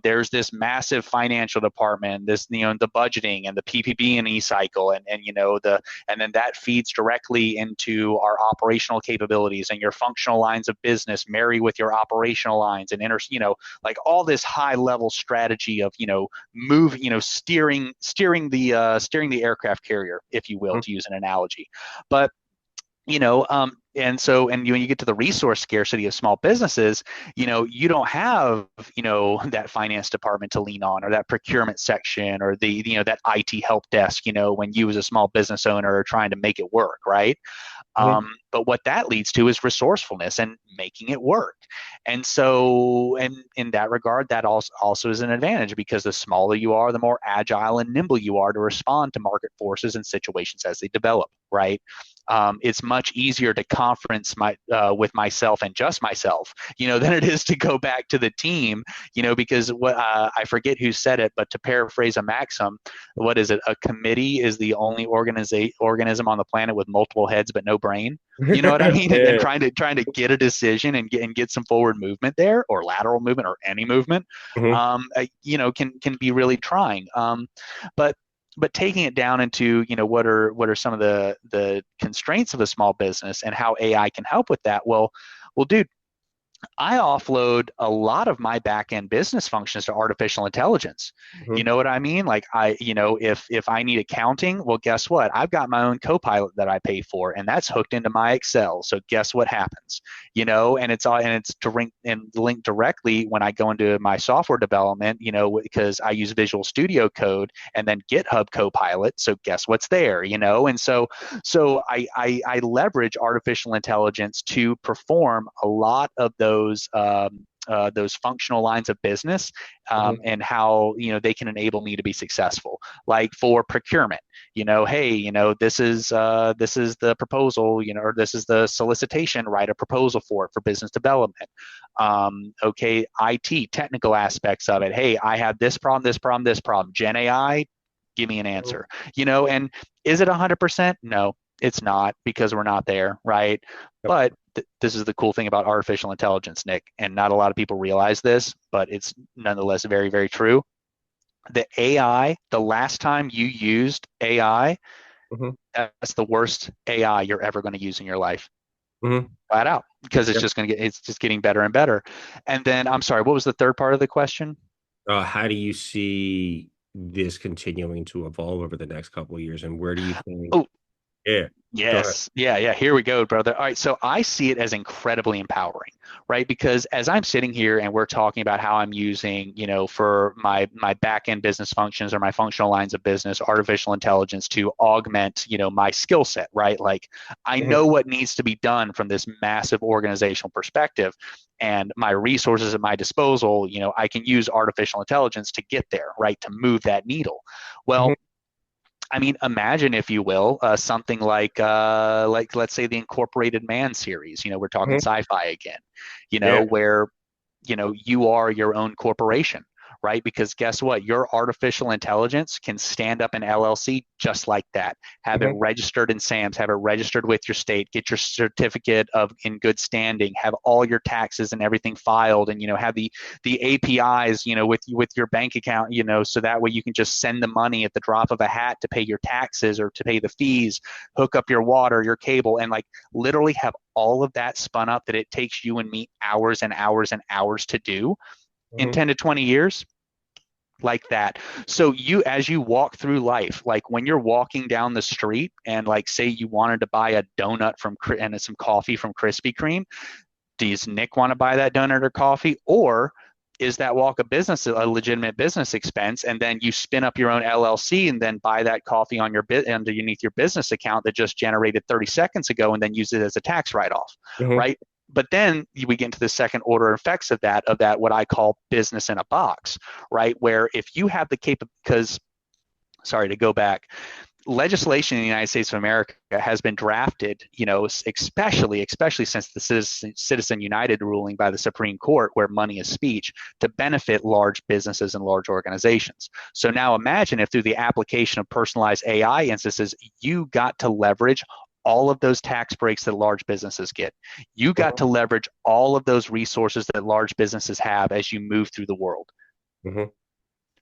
there's this massive financial department, this, the budgeting and the PPP&E cycle, and then that feeds directly into our operational capabilities, and your functional lines of business marry with your operational lines and like all this high level strategy of, steering the aircraft carrier, if you will, to use an analogy. But when you get to the resource scarcity of small businesses, you don't have, that finance department to lean on, or that procurement section, or that IT help desk, when you as a small business owner are trying to make it work, right? Hmm. But what that leads to is resourcefulness and making it work. And so, and in that regard, that also is an advantage, because the smaller you are, the more agile and nimble you are to respond to market forces and situations as they develop, right? It's much easier to conference with myself and just myself, than it is to go back to the team, because I forget who said it, but to paraphrase a maxim, what is it? A committee is the only organism on the planet with multiple heads but no brain. You know what I mean? And Yeah. trying to get a decision and get some forward movement there, or lateral movement, or any movement, Hmm. can be really trying. But taking it down into, what are some of the constraints of a small business and how AI can help with that? Well, dude, I offload a lot of my back end business functions to artificial intelligence. You Hmm. know what I mean? Like, if I need accounting, well, guess what? I've got my own copilot that I pay for, and that's hooked into my Excel. So guess what happens? And it's linked directly when I go into my software development. Because I use Visual Studio Code and then GitHub Copilot. So guess what's there? And so I leverage artificial intelligence to perform a lot of those functional lines of business, Hmm. and how they can enable me to be successful. Like for procurement, hey, this is the proposal, or this is the solicitation. Write a proposal for it for business development. Okay, IT technical aspects of it. Hey, I have this problem, this problem, this problem. Gen AI, give me an answer. And is it 100%? No, it's not, because we're not there, right? Yep. But this is the cool thing about artificial intelligence, Nick, and not a lot of people realize this, but it's nonetheless very, very true. The AI, the last time you used AI, Hmm. that's the worst AI you're ever going to use in your life, Hmm. flat out, because Yep. it's just getting better and better. And then, I'm sorry, what was the third part of the question? How do you see this continuing to evolve over the next couple of years, and where do you think? Oh, Yeah, go ahead. yes. Yeah, yeah. Here we go, brother. All right. So I see it as incredibly empowering, right? Because as I'm sitting here and we're talking about how I'm using, for my back end business functions or my functional lines of business, artificial intelligence to augment, my skill set, right? Like, I Hmm. know what needs to be done from this massive organizational perspective, and my resources at my disposal, I can use artificial intelligence to get there, right? To move that needle. Hmm. Well, I mean, imagine, if you will, something like let's say the Incorporated Man series. We're talking Hmm. sci-fi again. Yeah. Where you are your own corporation, right? Because guess what? Your artificial intelligence can stand up an LLC just like that, have it Hmm. registered in SAMS, have it registered with your state, get your certificate of in good standing, have all your taxes and everything filed, and have the APIs, with your bank account, so that way you can just send the money at the drop of a hat to pay your taxes or to pay the fees, hook up your water, your cable, and like literally have all of that spun up that it takes you and me hours and hours and hours to do in Hmm. 10 to 20 years, like that. So as you walk through life, like when you're walking down the street and like say you wanted to buy a donut and some coffee from Krispy Kreme, Does Nick want to buy that donut or coffee? Or is that walk of business a legitimate business expense? And then you spin up your own LLC and then buy that coffee on your bit underneath your business account that just generated 30 seconds ago and then use it as a tax write-off, Hmm. right? But then we get into the second order effects of that what I call business in a box, right? Where if you have the capability, because sorry to go back, legislation in the United States of America has been drafted, especially since the Citizen United ruling by the Supreme Court, where money is speech, to benefit large businesses and large organizations. So now imagine if through the application of personalized AI instances, you got to leverage all of those tax breaks that large businesses get. You got to leverage all of those resources that large businesses have as you move through the world, Hmm.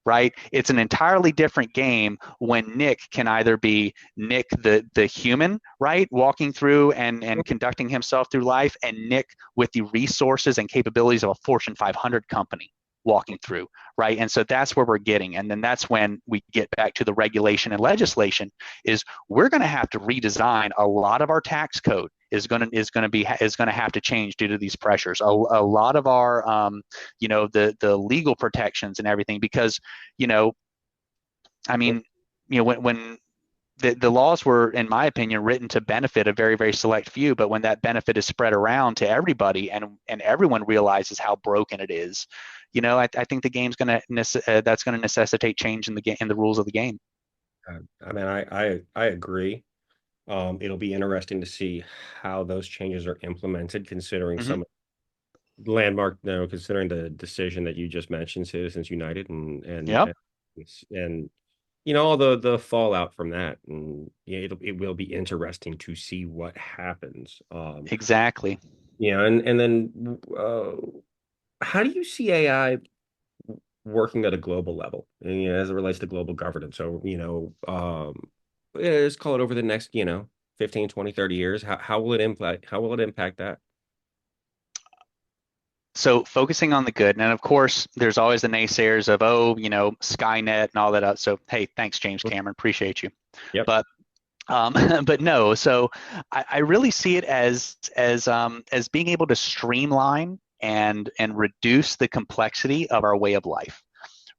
right? It's an entirely different game when Nick can either be Nick the human, right, walking through and conducting himself through life, and Nick with the resources and capabilities of a Fortune 500 company walking through, right? And so that's where we're getting. And then that's when we get back to the regulation and legislation is we're going to have to redesign a lot of our tax code is going to have to change due to these pressures. A lot of our the legal protections and everything because you know I mean when the laws were, in my opinion, written to benefit a very, very select few. But when that benefit is spread around to everybody and everyone realizes how broken it is, I think the game's going to that's going to necessitate change in the game in the rules of the game. I mean, I agree. It'll be interesting to see how those changes are implemented, considering Hmm. some landmark, considering the decision that you just mentioned, Citizens United, Yep, and all the fallout from that, and yeah, it will be interesting to see what happens. exactly. And then how do you see AI working at a global level, and, as it relates to global governance? So, let's call it over the next, 15, 20, 30 years. How will it impact that? So focusing on the good, and of course, there's always the naysayers of, oh, Skynet and all that. So hey, thanks, James Cameron, appreciate you. Yep. But but no, so I really see it as being able to streamline and reduce the complexity of our way of life,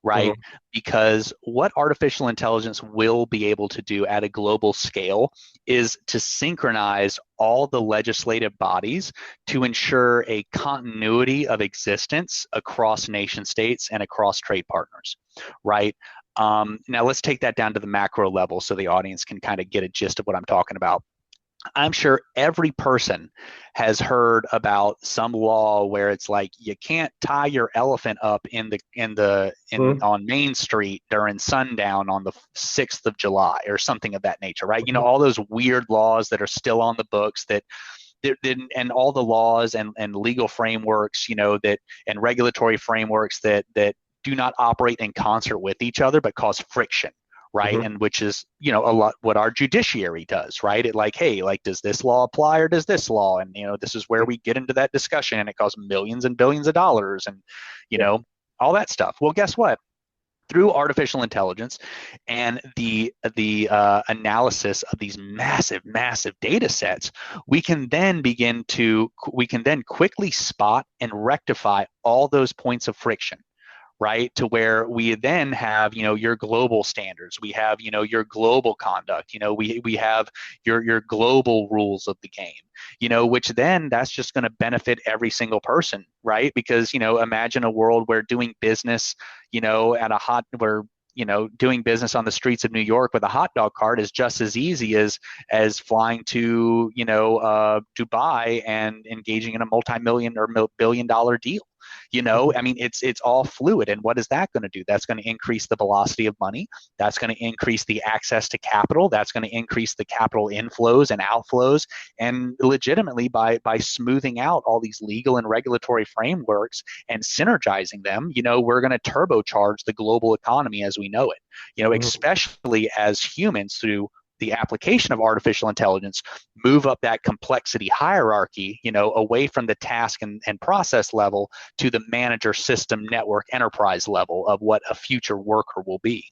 right? Hmm. Because what artificial intelligence will be able to do at a global scale is to synchronize all the legislative bodies to ensure a continuity of existence across nation states and across trade partners, right? Now let's take that down to the macro level so the audience can kind of get a gist of what I'm talking about. I'm sure every person has heard about some law where it's like you can't tie your elephant up in on Main Street during sundown on the 6th of July or something of that nature, right? All those weird laws that are still on the books and all the laws and legal frameworks, that and regulatory frameworks that do not operate in concert with each other but cause friction, right? Hmm. And which is, a lot what our judiciary does, right? It like, hey, like, does this law apply or does this law? And this is where we get into that discussion, and it costs millions and billions of dollars, and you Yeah. know all that stuff. Well, guess what? Through artificial intelligence and the analysis of these massive data sets, we can then quickly spot and rectify all those points of friction, right? To where we then have, your global standards, we have, your global conduct, we have your global rules of the game, which then that's just going to benefit every single person, right? Because, imagine a world where doing business, at a hot where doing business on the streets of New York with a hot dog cart is just as easy as flying to Dubai and engaging in a multi-million or billion-dollar deal. I mean, it's all fluid. And what is that going to do? That's going to increase the velocity of money. That's going to increase the access to capital. That's going to increase the capital inflows and outflows. And legitimately, by smoothing out all these legal and regulatory frameworks and synergizing them, we're going to turbocharge the global economy as we know it. Hmm. Especially as humans through the application of artificial intelligence move up that complexity hierarchy, away from the task and process level to the manager, system, network, enterprise level of what a future worker will be.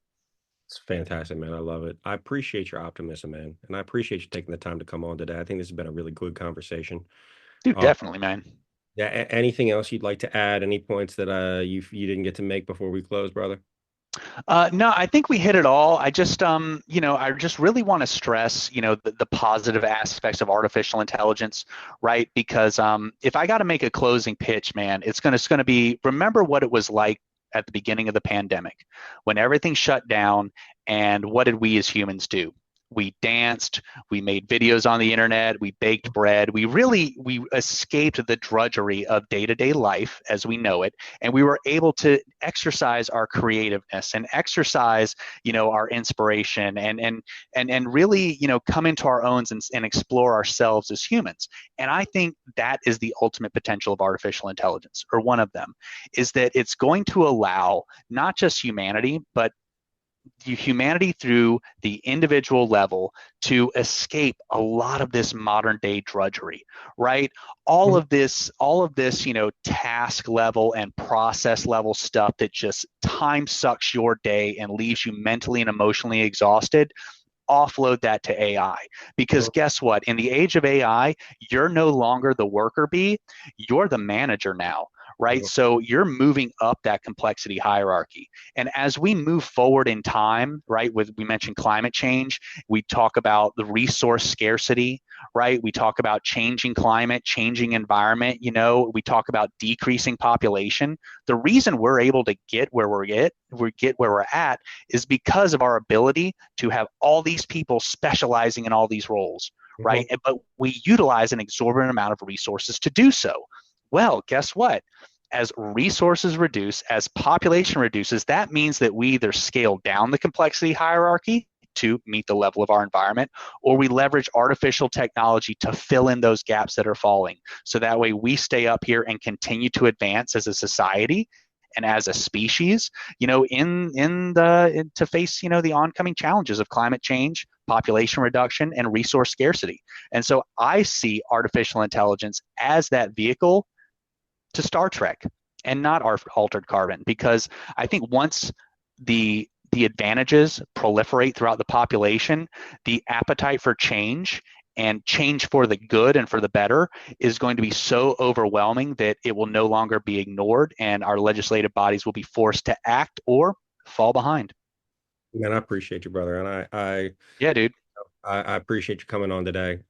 It's fantastic, man. I love it. I appreciate your optimism, man, and I appreciate you taking the time to come on today. I think this has been a really good conversation. Dude, Uh, definitely, man. Yeah. Anything else you'd like to add? Any points that you didn't get to make before we close, brother? No, I think we hit it all. I just really want to stress, the positive aspects of artificial intelligence, right? Because if I got to make a closing pitch, man, it's gonna be remember what it was like at the beginning of the pandemic when everything shut down, and what did we as humans do? We danced, we made videos on the internet, we baked bread. We escaped the drudgery of day-to-day life as we know it, and we were able to exercise our creativeness and exercise, our inspiration, and really, come into our own, and explore ourselves as humans. And I think that is the ultimate potential of artificial intelligence, or one of them, is that it's going to allow not just humanity, but humanity through the individual level to escape a lot of this modern day drudgery, right? All of this, task level and process level stuff that just time sucks your day and leaves you mentally and emotionally exhausted. Offload that to AI. Because guess what? In the age of AI, you're no longer the worker bee, you're the manager now, right? So you're moving up that complexity hierarchy. And as we move forward in time, right, we mentioned climate change, we talk about the resource scarcity, right? We talk about changing climate, changing environment, we talk about decreasing population. The reason we're able to get where we're at is because of our ability to have all these people specializing in all these roles, right? Mhm. But we utilize an exorbitant amount of resources to do so. Well, guess what? As resources reduce, as population reduces, that means that we either scale down the complexity hierarchy to meet the level of our environment, or we leverage artificial technology to fill in those gaps that are falling. So that way we stay up here and continue to advance as a society and as a species, to face, the oncoming challenges of climate change, population reduction, and resource scarcity. And so I see artificial intelligence as that vehicle to Star Trek and not our altered carbon, because I think once the advantages proliferate throughout the population, the appetite for change and change for the good and for the better is going to be so overwhelming that it will no longer be ignored, and our legislative bodies will be forced to act or fall behind. Man, I appreciate you, brother, and Yeah, dude. I appreciate you coming on today.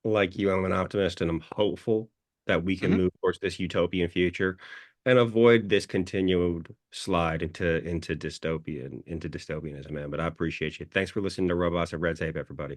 Like you, I'm an optimist, and I'm hopeful that we can Mm-hmm. move towards this utopian future and avoid this continued slide into dystopianism, man. But I appreciate you. Thanks for listening to Robots and Red Tape, everybody.